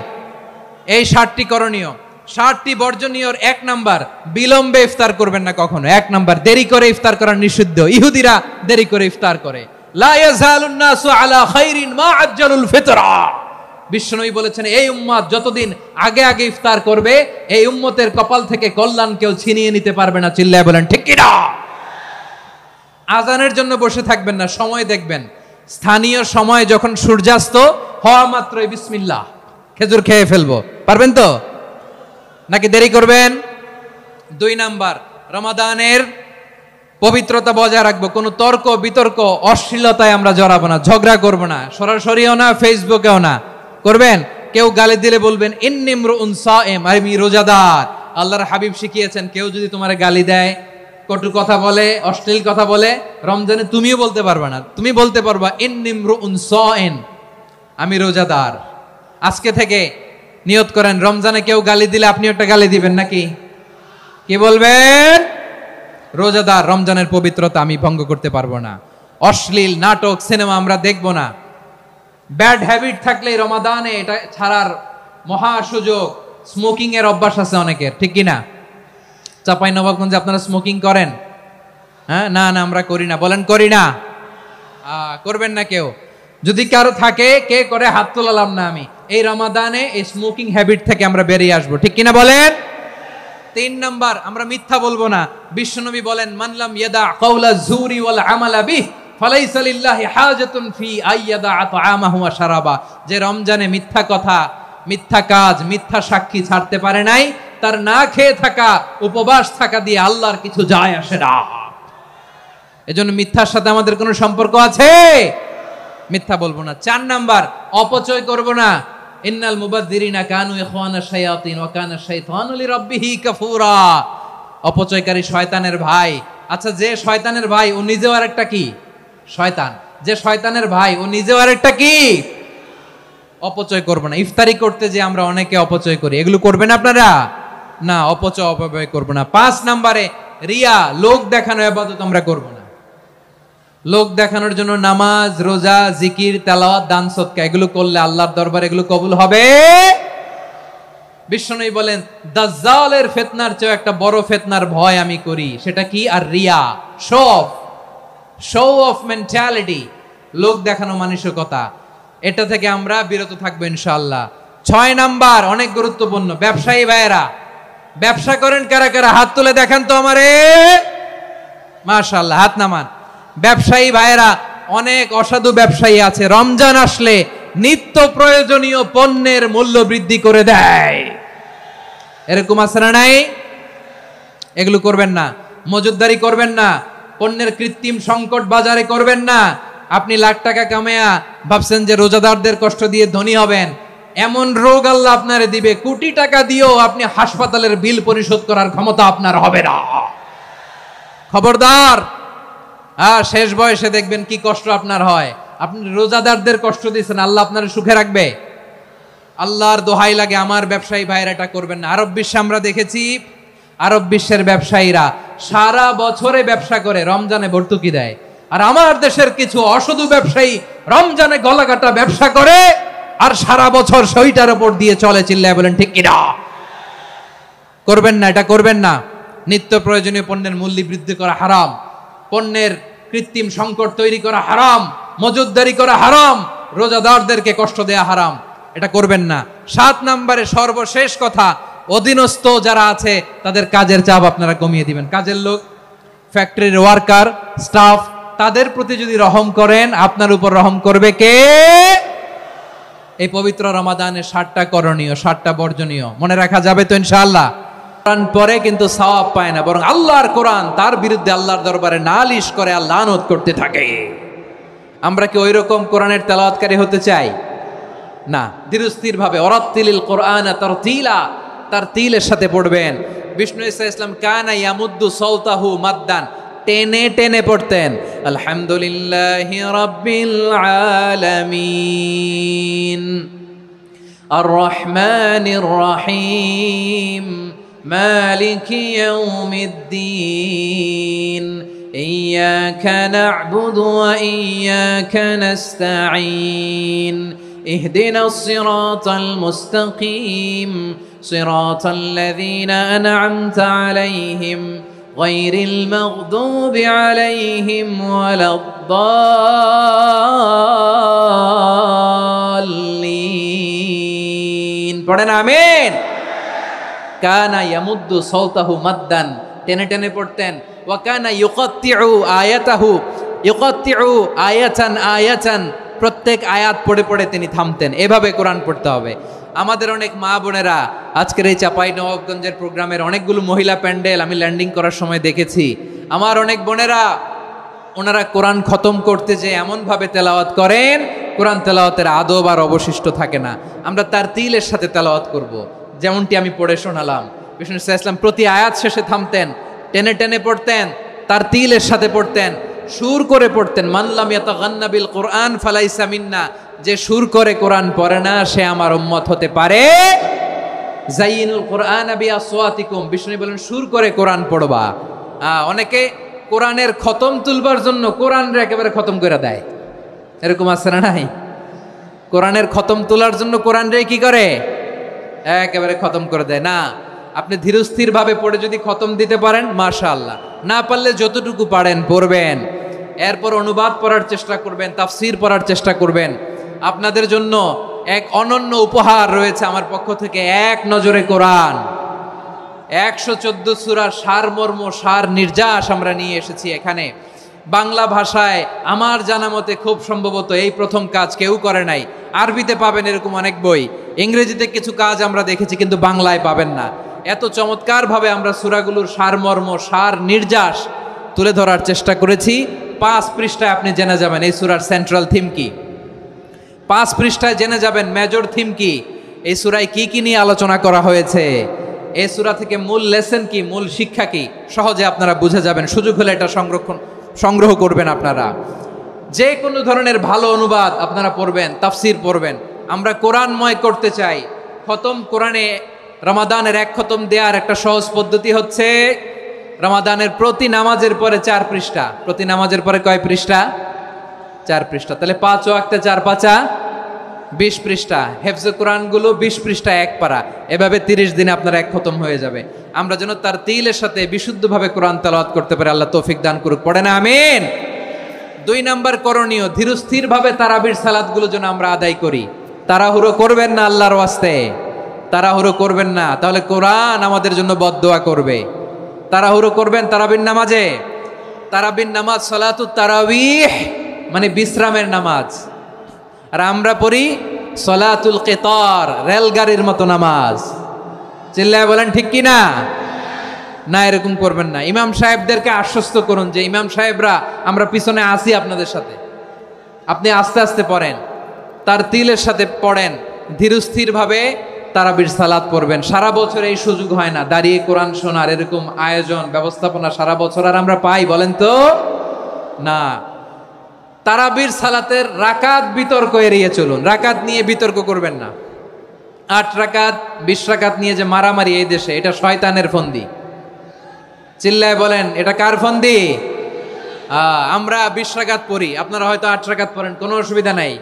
এই 7টি করণীয়, 7টি বর্জনীয়। 1 নাম্বার, বিলম্বে ইফতার করবেন না কখনো। 1 নাম্বার, দেরি করে ইফতার করা নিষিদ্ধ। ইহুদিরা দেরি করে ইফতার করে। লা ইয়াজালুন নাসু আলা খাইরিন মা আজ্জালুল ফিতরা। বিশ্বনবী বলেছেন, এই উম্মত যতদিন আগে আগে ইফতার করবে, এই উম্মতের কপাল থেকে কল্যাণ কেউ ছিনিয়ে নিতে পারবে না। চিল্লায় বলেন ঠিক কি না? আজানের জন্য বসে থাকবেন না, সময় দেখবেন। স্থানীয় সময় যখন সূর্যাস্ত হওয়া মাত্রই বিসমিল্লাহ, খেজুর খেয়ে ফেলবো, পারবেন তো? নাকি দেরি করবেন? 2 নাম্বার, রমাদানের পবিত্রতা বজায় রাখবো। কোনো তর্ক বিতর্ক অশ্লীলতায় আমরা জড়াবো না, ঝগড়া করবো না, সরাসরিও না, ফেসবুকেও না। করবেন? কেউ গালি দিলে বলবেন ইন্নিমরুন সায়েম, আমি রোজাদার। আল্লাহর হাবিব শিখিয়েছেন, কেউ যদি তোমার গালি দেয়, কটু কথা বলে, অশ্লীল কথা বলে, রমজানে তুমিও বলতে পারবে না, তুমি বলতে পারবা ইন্নিমরুন সায়েম, আমি রোজাদার। আজকে থেকে নিয়ত করেন, রমজানে কেউ গালি দিলে আপনি একটা গালি দিবেন নাকি? কি বলবেন? রোজাদার, রমজানের পবিত্রতা আমি ভঙ্গ করতে পারবো না। অশ্লীল নাটক, সিনেমা আমরা দেখবো না। ব্যাড হ্যাবিট থাকলে রমাদানে এটা ছাড়ার মহা সুযোগ। স্মোকিং এর অভ্যাস আছে অনেকের, ঠিক কিনা? চাপাই নবাবগঞ্জে আপনারা স্মোকিং করেন? হ্যাঁ, না না আমরা করি না। বলেন করি না? করবেন না কেউ? যদি কারো থাকে, কে করে হাত তোলালাম না আমি। এই রমাদানে এই স্মোকিং হ্যাবিট থেকে আমরা বেরিয়ে আসবো, ঠিক কিনা বলেন? 3 নাম্বার, আমরা মিথ্যা বলবো না। বিশ্বনবী বলেন, মানলাম ইয়াদা কাওলা যুরি ওয়াল আমালা বিহি ফালাইসা লিল্লাহি হাজাতুন ফি আইয়াদা আতআমাহু ওয়া শারাবা। যে রমজানে মিথ্যা কথা, মিথ্যা কাজ, মিথ্যা সাক্ষী ছাড়তে পারে নাই, তার না খেয়ে থাকা, উপবাস থাকা দিয়ে আল্লাহর কিছু যায় আসে না। এজন্য মিথ্যার সাথে আমাদের কোনো সম্পর্ক আছে? মিথ্যা বলবো না। 4 নাম্বার, অপচয় করব না। ইন্নাল মুবাযযিরিনা কানু ইখওয়ানাশ শায়াতিন ওয়া কানা শাইতানু লিরাব্বিহি কাফুরা। অপচয়কারী শয়তানের ভাই। আচ্ছা, যে শয়তানের ভাই ও নিজেও আরেকটা কি? শয়তান। যে শয়তানের ভাই ও নিজেও আরেকটা কি? অপচয় করব না। ইফতারি করতে যে আমরা অনেকে অপচয় করি, এগুলো করবেন আপনারা? না, অপচয় অপব্যয় করব না। 5 নম্বরে, রিয়া, লোক দেখানো ইবাদত আমরা করব না। লোক দেখানোর জন্য নামাজ, রোজা, জিকির, তেলাওয়াত, দান সদকা এগুলো করলে আল্লাহর দরবারে এগুলো কবুল হবে? বিশ্বনবী বলেন, দাজ্জালের ফিতনার চেয়ে একটা বড় ফিতনার ভয় আমি করি, সেটা কি? আর রিয়া, শো অফ মেন্টালিটি, লোক দেখানো মানসিকতা। এটা থেকে আমরা বিরত থাকবো ইনশাআল্লাহ। 6 নাম্বার, অনেক গুরুত্বপূর্ণ। ব্যবসায়ী ভাইয়েরা, ব্যবসা করেন কারা কারা? হাত তুলে দেখান তো আমারে। মাশাআল্লাহ, হাত নামান। ব্যবসায়ী ভাইয়েরা, অনেক অসাধু ব্যবসায়ী আছে, রমজান আসলে নিত্য প্রয়োজনীয় পণ্যের মূল্য বৃদ্ধি করে দেয়। এরকম আছে না নাই? এগুলো করবেন না। মজুদদারি করবেন না। পণ্যের কৃত্রিম সংকট বাজারে করবেন না। আপনি লাখ টাকা কামায়া ভাবছেন যে রোজাদারদের কষ্ট দিয়ে ধনী হবেন। এমন রোগ আল্লাহ আপনারে দিবে, কোটি টাকা দিয়েও আপনি হাসপাতালের বিল পরিশোধ করার ক্ষমতা আপনার হবে না। খবরদার। শেষ বয়সে দেখবেন কি কষ্ট আপনার হয়। আপনি রোজাদারদের কষ্ট দিয়েছেন, আল্লাহ আপনার সুখে রাখবে? আল্লাহর দোহাই লাগে, আমার ব্যবসায়ী ভাইরা এটা করবেন না। আরব বিশ্বে আমরা দেখেছি, আরব বিশ্বের ব্যবসায়ীরা সারা বছরে ব্যবসা করে, রমজানে ভর্তুকি দেয়। আর আমার দেশের কিছু অসাধু ব্যবসায়ী রমজানে গলাকাটা ব্যবসা করে আর সারা বছর সইটার উপর দিয়ে চলে। চিল্লায় বলেন ঠিক কিনা? করবেন না, এটা করবেন না। নিত্য প্রয়োজনীয় পণ্যের মূল্য বৃদ্ধি করা হারাম, পণ্যের কৃত্রিম সংকট তৈরি করা হারাম, মজুতদারি করা হারাম, রোজাদারদেরকে কষ্ট দেয়া হারাম, এটা করবেন না। 7 নম্বরে সর্বশেষ কথা, অধীনস্থ যারা আছে তাদের কাজের চাপ আপনারা কমিয়ে দিবেন। কাজের লোক, ফ্যাক্টরির ওয়ার্কার, স্টাফ, তাদের প্রতি যদি রহম করেন, আপনার উপর রহম করবে কে? এই পবিত্র রমাদানের 7টা করণীয়, 7টা বর্জনীয় মনে রাখা যাবে তো ইনশাআল্লাহ? কোরআন পরে কিন্তু সওয়াব পায় না, বরং আল্লাহর কোরআন তার বিরুদ্ধে আল্লাহর দরবারে নালিশ করে আর লানত করতে থাকে। আমরা কি ওইরকম কোরআনের তেলাওয়াতকারী হতে চাই? না। ধীরস্থির ভাবে ওয়ারাত্তিলিল কোরআন তারতিলা, তারতিলের সাথে পড়বেন। বিষ্ণু ঈসা ইসলাম কানা ইয়ামুদ্দু সাওতাহু মাদ্দান, টেনে টেনে পড়তেন। আলহামদুলিল্লাহি রাব্বিল আলামিন আর রহমানির রহিম মালিকি ইয়াউমিদ্দিন ইয়্যাকা না'বুদু ওয়া ইয়্যাকা নাস্তাঈন ইহদিনাস সিরাতাল মুস্তাকিম সিরাতাল লাযীনা আন'আমতা আলাইহিম গায়রিল মাগদুবি আলাইহিম ওয়ালাদ-দাল্লিন। পড়েন আমিন। কানা ইয়ামুদ্দু সাওতাহু মাদ্দান, টেনে টেনে পড়তেন। ওয়া কানা ইউকাত্তিউ আয়াতাহু, ইউকাত্তিউ আয়াতান আয়াতান, প্রত্যেক আয়াত পড়ে পড়ে তিনি থামতেন। এভাবে কোরআন পড়তে হবে। আমাদের অনেক মা বোনেরা আজকের এই চাঁপাইনবাবগঞ্জের প্রোগ্রামের অনেকগুলো মহিলা প্যান্ডেল আমি ল্যান্ডিং করার সময় দেখেছি। আমার অনেক বোনেরা, ওনারা কোরআন খতম করতে যে এমনভাবে তেলাওয়াত করেন, কোরআন তেলাওয়াতের আদব আর অবশিষ্ট থাকে না। আমরা তারতিলের সাথে তেলাওয়াত করব, যেমনটি আমি পড়ে শোনালাম। বিষ্ণু ইসলাম প্রতি আয়াত শেষে থামতেন, টেনে টেনে পড়তেন, তারতিলের সাথে পড়তেন, সুর করে পড়তেন। মানলাম ইয়াতাগান্না বিল কোরআন ফালাইসা মিন্না, যে সুর করে কোরআন পড়ে না সে আমার উম্মত হতে পারে। জাইনুল কোরআন বিআসওয়াতিকুম, বিষ্ণু বলেন সুর করে কোরআন পড়বা। অনেকে কোরআনের খতম তুলবার জন্য কোরআনরে একেবারে খতম করে দেয়, এরকম আছে না নাই? কোরআনের খতম তোলার জন্য কোরআনরে কি করে? একেবারে খতম করে দেয় না। আপনি ধীরস্থির ভাবে পড়ে যদি খতম দিতে পারেন মাশাআল্লাহ, না পারলে যতটুকু পারেন পড়বেন। এরপর অনুবাদ পড়ার চেষ্টা করবেন, তাফসীর পড়ার চেষ্টা করবেন। আপনাদের জন্য এক অনন্য উপহার রয়েছে আমার পক্ষ থেকে, এক নজরে কোরআন। 114 সূরার সারমর্ম, সার নির্যাস আমরা নিয়ে এসেছি এখানে। বাংলা ভাষায় আমার জানা মতে খুব সম্ভবত এই প্রথম কাজ কেউ করে নাই। আরবিতে পাবেন এরকম অনেক বই, ইংরেজিতে কিছু কাজ আমরা দেখেছি, কিন্তু বাংলায় পাবেন না। এত চমৎকারভাবে আমরা সূরাগুলোর সারমর্ম, সার নির্যাস তুলে ধরার চেষ্টা করেছি। 5 পৃষ্ঠায় আপনি জেনে যাবেন এই সূরার সেন্ট্রাল থিম কি। 5 পৃষ্ঠায় জেনে যাবেন মেজর থিম কি, এই সূরায় কি কি নিয়ে আলোচনা করা হয়েছে, এই সূরা থেকে মূল লেসন কি, মূল শিক্ষা কি, সহজে আপনারা বুঝে যাবেন। সুযোগ হলে এটা সংগ্রহ করবেন। আপনারা যে কোনো ধরনের ভালো অনুবাদ আপনারা পড়বেন, তাফসীর পড়বেন। আমরা কোরআনময় করতে চাই। খতম কোরআনে রমাদানের 1 খতম দেওয়ার একটা সহজ পদ্ধতি হচ্ছে রমাদানের প্রতি নামাজের পরে 4 পৃষ্ঠা। প্রতি নামাজের পরে কয় পৃষ্ঠা? 4 পৃষ্ঠা। তাহলে 5 ওয়াক্তে 4 পাঁচা 20 পৃষ্ঠা। হেফজে কোরআনগুলো 20 পৃষ্ঠা 1 পারা। এভাবে 30 দিনে আপনার 1 খতম হয়ে যাবে। আমরা যেন তার তিলের সাথে বিশুদ্ধভাবে কোরআন তেলাওয়াত করতে পারি, আল্লাহ তৌফিক দান করুক। পড়ে না আমিন। 2 নাম্বার করণীয়, ধীরস্থির ভাবে তারাবির সালাতগুলো যেন আমরা আদায় করি। তাড়াহুড়ো করবেন না আল্লাহর ওয়াস্তে, তাড়াহুড়ো করবেন না, তাহলে কোরআন আমাদের জন্য বদদোয়া করবে। তাড়াহুড়ো করবেন তারাবির নামাজে। তারাবির নামাজ সালাতুত তারাবিহ মানে বিশ্রামের নামাজ। আর আমরা পড়ি সালাতুল কিতার, রেলগাড়ির মতো নামাজ। চিল্লায় বলেন ঠিক কি না? না, এরকম করবেন না। ইমাম সাহেবদেরকে আশ্বস্ত করুন যে ইমাম সাহেবরা আমরা পিছনে আসি আপনাদের সাথে, আপনি আস্তে আস্তে পড়েন, তার তিলের সাথে পড়েন, ধীরস্থির ভাবে তারাবির সালাত পড়বেন। সারা বছর এই সুযোগ হয় না, দাঁড়িয়ে কোরআন শোনার এরকম আয়োজন ব্যবস্থাপনা সারা বছর আর আমরা পাই বলেন তো না। তারাবির সালাতের রাকাত বিতর্ক এড়িয়ে চলুন, রাকাত নিয়ে বিতর্ক করবেন না। 8 রাকাত 20 রাকাত নিয়ে যে মারামারি এই দেশে, এটা শয়তানের ফন্দি। চিল্লায় বলেন এটা কার ফন্দি? আমরা 20 রাকাত পড়ি, আপনারা হয়তো 8 রাকাত পড়েন, কোনো অসুবিধা নাই।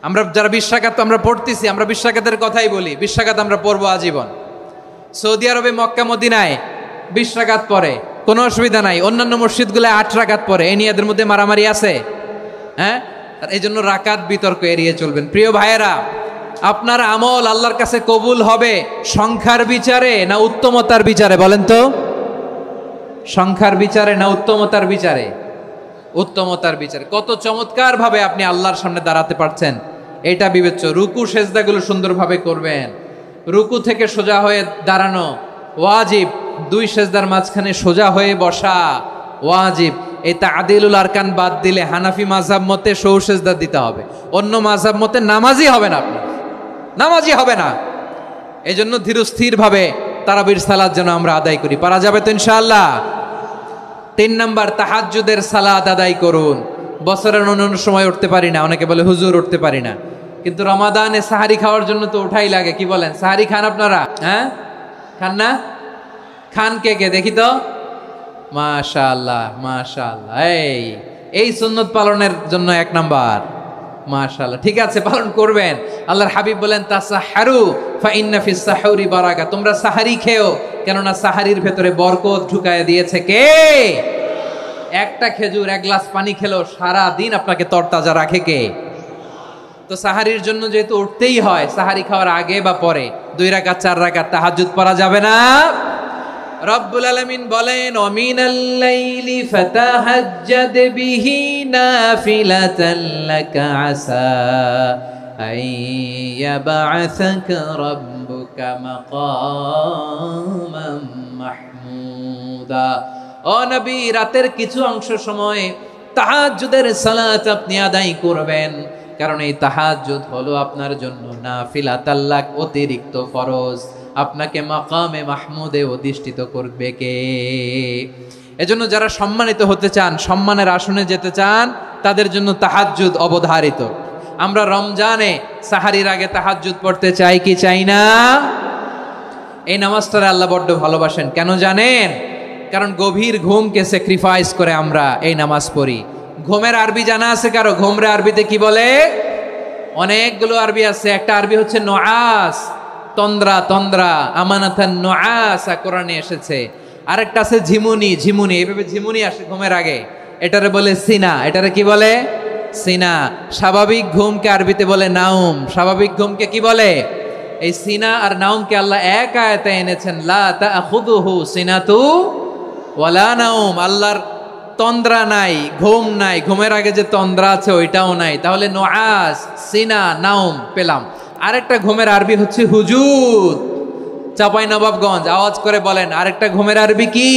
আমরা যারা 20 রাকাত আমরা পড়তেছি, আমরা 20 রাকাতের কথাই বলি, 20 রাকাত আমরা পড়বো আজীবন। সৌদি আরবে মক্কা মদিনায় 20 রাকাত পড়ে, কোনো অসুবিধা নাই। অন্যান্য মসজিদগুলো 8 রাকাত পড়ে, এই নিয়ে এদের মধ্যে মারামারি আছে? হ্যাঁ, এই জন্য রাকাত বিতর্ক এড়িয়ে চলবেন। প্রিয় ভাইয়েরা, আপনার আমল আল্লাহর কাছে কবুল হবে সংখ্যার বিচারে না উত্তমতার বিচারে বলেন তো? সংখ্যার বিচারে না উত্তমতার বিচারে? উত্তমতার বিচারে। কত চমৎকার ভাবে আপনি আল্লাহর সামনে দাঁড়াতে পারছেন এটা বিবেচ্য। রুকু সেজদাগুলো সুন্দরভাবে করবেন, রুকু থেকে সোজা হয়ে দাঁড়ানো ওয়াজিব, 2 সেজদার মাঝখানে সোজা হয়ে বসা ওয়াজিব। এই তা'দিলুল আরকান বাদ দিলে হানাফি মাযহাব মতে সৌ সেজদা দিতে হবে, অন্য মাযহাব মতে নামাজই হবে না, আপনি নামাজই হবে না। এই জন্য ধীরস্থির ভাবে তারাবির সালাত যেন আমরা আদায় করি। পারা যাবে তো ইনশাআল্লাহ? 3 নাম্বার, তাহাজ্জুদের সালাত আদায় করুন। বছরের অন্যান্য সময় উঠতে পারি না, অনেকে বলে হুজুর উঠতে পারি না, কিন্তু রমাদানে সাহারি খাওয়ার জন্য তো ওঠাই লাগে। কি বলেন, সাহারি খান আপনারা? হ্যাঁ, খান না? খান কে কে দেখি তো? মাশাআল্লাহ মাশাআল্লাহ, এই সুন্নত পালনের জন্য 1 নাম্বার। মাশাআল্লাহ, ঠিক আছে, পালন করবেন। আল্লাহর হাবিব বলেন তাসাহহারু ফা ইন্না ফিস সাহুরি বারাকা, তোমরা সাহারি খেও, কেননা সাহারির ভেতরে বরকত ঢুকায় দিয়েছে কে? একটা খেজুর 1 গ্লাস পানি খেলেও সারা দিন আপনাকে তরতাজা রাখে কে? তো সাহারির জন্য যেহেতু উঠতেই হয়, সাহারি খাওয়ার আগে বা পরে 2 রাকাত 4 রাকাত তাহাজ্জুদ পড়া যাবে না? রব্বুল আলামিন বলেন ওয়ামিনাল লাইলি ফাতাহাজ্জাদ বিহি নাফিলাতান লাকা আসা আইয়াবআসাকা রাব্বুকা মাকামান মাহমুদা। ও নবী, রাতের কিছু অংশ সময় তাহাজ্জুদের সালাত আপনি আদায় করবেন, কারণ এই তাহাজ্জুদ হলো আপনার জন্য নাফিলাতাল লাক, অতিরিক্ত ফরজ। আপনাকে মাকামে মাহমুদে অধিষ্ঠিত করবে কে? এজন্য যারা সম্মানিত হতে চান, সম্মানের আসনে যেতে চান, তাদের জন্য তাহাজ্জুদ অবধারিত। আমরা রমজানে সাহারির আগে তাহাজ্জুদ পড়তে চাই কি চাই না? এই নামাজটারে আল্লাহ বড্ড ভালোবাসেন, কেন জানেন? কারণ গভীর ঘুমকে স্যাক্রিফাইস করে আমরা এই নামাজ পড়ি। ঘুমের আরবি জানা আছে কারো? ঘুমরে আরবিতে কি বলে? অনেকগুলো আরবি আছে। একটা আরবি হচ্ছে নুআস, তন্দ্রা, তন্দ্রা, আমানাতান নুআসা কোরআনে এসেছে। আরেকটা আছে ঝিমুনি, ঝিমুনি, এইভাবে ঝিমুনি আসে ঘুমের আগে, এটারে বলে সিনা। এটারে কি বলে? সিনা। স্বাভাবিক ঘুমকে আরবিতে বলে নাউম। স্বাভাবিক ঘুমকে কি বলে? এই সিনা আর নাউমকে আল্লাহ এক আয়াতে এনেছেন, লা তাখুযুহু সিনাতু ওয়ালা নাউম। আল্লাহর তন্দ্রা নাই, ঘুম নাই, ঘুমের আগে যে তন্দ্রা আছে ওইটাও নাই। তাহলে নুআস, সিনা, নাউম পেলাম। আরেকটা ঘুমের আরবি হচ্ছে হুজুদ। চাঁপাইনবাবগঞ্জ আওয়াজ করে বলেন, আরেকটা ঘুমের আরবি কি?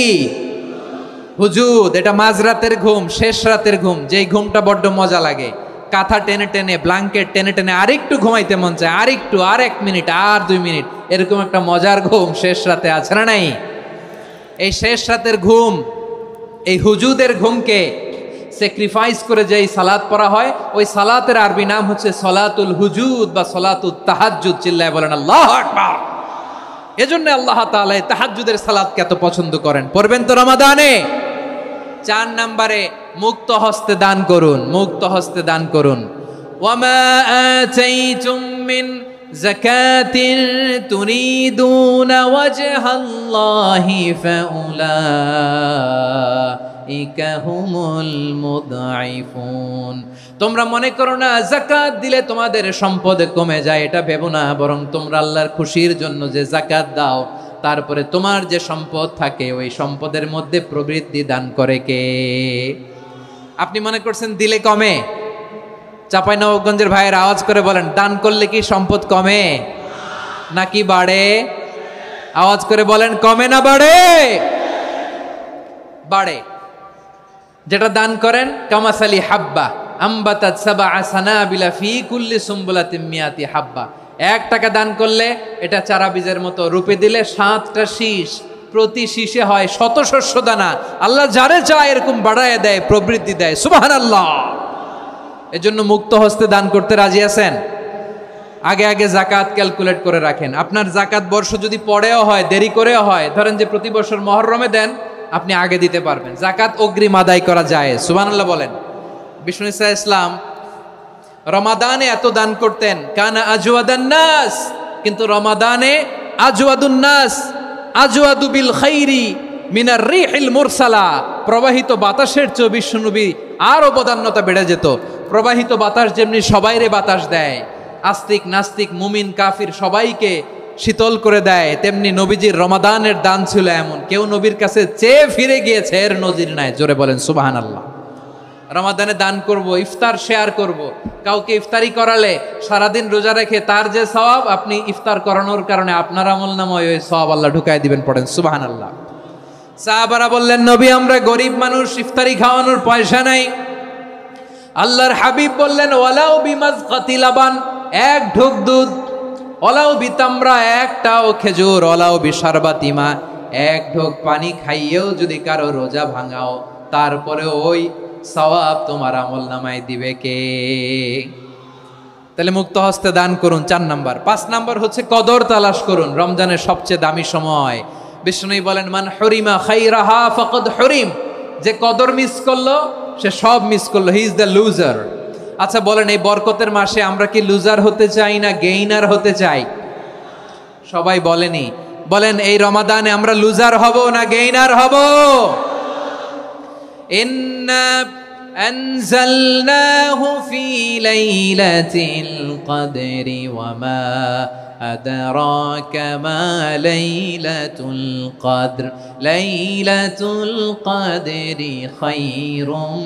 হুজুদ। এটা মাঝরাতের ঘুম, শেষ রাতের ঘুম, যেই ঘুমটা বড্ড মজা লাগে। কাঁথা টেনে টেনে, ব্ল্যাঙ্কেট টেনে টেনে আরেকটু ঘুমাইতে মন চায়, আরেকটু, আর 1 মিনিট, আর 2 মিনিট, এরকম একটা মজার ঘুম শেষ রাতে আছে না নাই? এই শেষ রাতের ঘুম, এই হুজুদের ঘুমকে স্যাক্রিফাইস করে যেই সালাত পড়া হয়, ওই সালাতের আরবি নাম হচ্ছে সলাতুল হুজুদ বা সলাতুত তাহাজ্জুদ। চিল্লায় বলেন আল্লাহু আকবার। এজন্য আল্লাহ তাআলা তাহাজ্জুদের সালাতকে এত পছন্দ করেন। পড়বেন তো রমাদানে? 4 নম্বরে মুক্ত হস্তে দান করুন, মুক্ত হস্তে দান করুন। ওয়ামা আতাইতুম মিন যাকাতিন তুরিদুনা ওয়াজহাল্লাহি ফাউলাইকা হুমুল মুদঈফুন। তোমরা মনে করো না যাকাত দিলে তোমাদের সম্পদ কমে যায়, এটা ভেবো না, বরং তোমরা আল্লাহর খুশির জন্য যে যাকাত দাও, তারপরে তোমার যে সম্পদ থাকে ওই সম্পদের মধ্যে প্রবৃদ্ধি দান করে কে? আপনি মনে করছেন দিলে কমে? চাঁপাইনবাবগঞ্জের ভাইয়ের আওয়াজ করে বলেন, দান করলে কি সম্পদ কমে নাকি বাড়ে? আওয়াজ করে বলেন, কমে না বাড়ে? বাড়ে। যেটা দান করেন, কামাসালি হাব্বা আম্বাতাত সাবআ সানাবিলা ফি কুল্লি সুমবুলাতিন মিয়াতি হাব্বা, 1 টাকা দান করলে এটা চারা বীজের মতো, রূপে দিলে 7টা শীষ, প্রতি শীষে হয় শত শস্য দানা। আল্লাহ যারে চায় এরকম বাড়ায় দেয়, প্রবৃদ্ধি দেয়। সুবহানাল্লাহ। এজন্য মুক্ত হস্তে দান করতে রাজি আছেন? আগে আগে জাকাত ক্যালকুলেট করে রাখেন। আপনার জাকাত বর্ষ যদি পরেও হয়, দেরি করেও হয়, ধরেন যে প্রতি বছর মুহররমে দেন, আপনি আগে দিতে পারবেন। জাকাত অগ্রিম আদায় করা যায়। সুবহানাল্লাহ বলেন। বিষ্ণু ঈসা ইসলাম রমাদানে এত দান করতেন, কানা আজওয়াদান নাস, কিন্তু রমাদানে আজওয়াদুন নাস আজওয়াদু বিল খাইরি মিনার রিহিল মুরসালা, প্রবাহিত বাতাসের চেয়ে বিশ্বনবী আর অবদান্যতা বেড়ে যেত। প্রবাহিত বাতাস যেমনি সবাইরে বাতাস দেয়, আস্তিক নাস্তিক মুমিন কাফির সবাইকে শীতল করে দেয়, তেমনি নবীজির রমাদানের দান ছিল এমন, কেউ নবীর কাছে চেয়ে ফিরে গিয়েছে এর নজির নাই। জোরে বলেন সুবহানাল্লাহ। রমাদানে দান করব, ইফতার শেয়ার করব। কাউকে ইফতারি করালে সারাদিন রোজা রেখে তার যে সওয়াব, আপনি ইফতার করানোর কারণে আপনার আমলনামায় ওই সওয়াব আল্লাহ ঢুকায় দিবেন। পড়েন সুবহানাল্লাহ। সাহাবারা বললেন, নবী আমরা গরিব মানুষ, ইফতারি খাওয়ানোর পয়সা নাই। আল্লাহর হাবিব বললেন, ওয়ালাউ বিমাজকাতি লাবান, 1 ঢোক দুধ, ওয়ালাউ বিতামরা, 1টাও খেজুর, ওয়ালাউ বিশারবাতিমা, 1 ঢোক পানি খাইয়েও যদি কারো রোজা ভাঙাও, তারপরে ওই সওয়াব তোমার আমলনামায় দিবে কে? তাহলে মুক্ত হস্তে দান করুন, 4 নাম্বার। 5 নাম্বার হচ্ছে কদর তালাশ করুন। রমজানের সবচেয়ে দামি সময়। বিষ্ণু বলেন, মান হরিমা খাইরাহা ফাকাদ হরিম, যে কদর মিস করলো সে সব মিস করলো, হি ইজ দ্য লুজার। আচ্ছা বলেন, এই বরকতের মাসে আমরা কি লুজার হতে চাই না গেইনার হতে চাই? সবাই বলেনি, বলেন এই রমাদানে আমরা লুজার হব না গেইনার হব? ইন্না আনজালনাহু ফি লাইলাতিল কদরি ওয়া মা আদরাকা মা লাইলাতুল কদর লাইলাতুল কদরি খায়রুম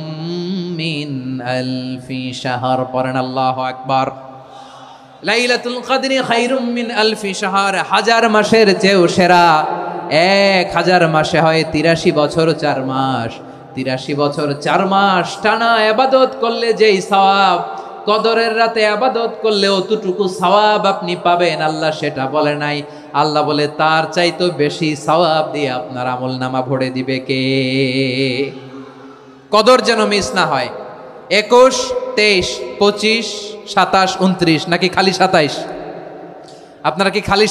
মিন আলফি শাহর। পড়েন আল্লাহু আকবার। লাইলাতুল কদরি খায়রুম মিন আলফি শাহর, 1000 মাসের চেয়েও সেরা। 1000 মাসে হয় 83 বছর 4 মাস। 83 বছর 4 মাস টানা ইবাদত করলে যেই সওয়াব, কদরের রাতে ইবাদত করলে অতটুকু সওয়াব আপনি পাবেন, আল্লাহ সেটা বলে নাই। আল্লাহ বলে তার চাইতে বেশি সওয়াব দিয়ে আপনার আমলনামা ভরে দিবে কে? কদর যেন মিস না হয়। 21, 23, 25, 27, 29 নাকি খালি 27? আপনারা কি খালি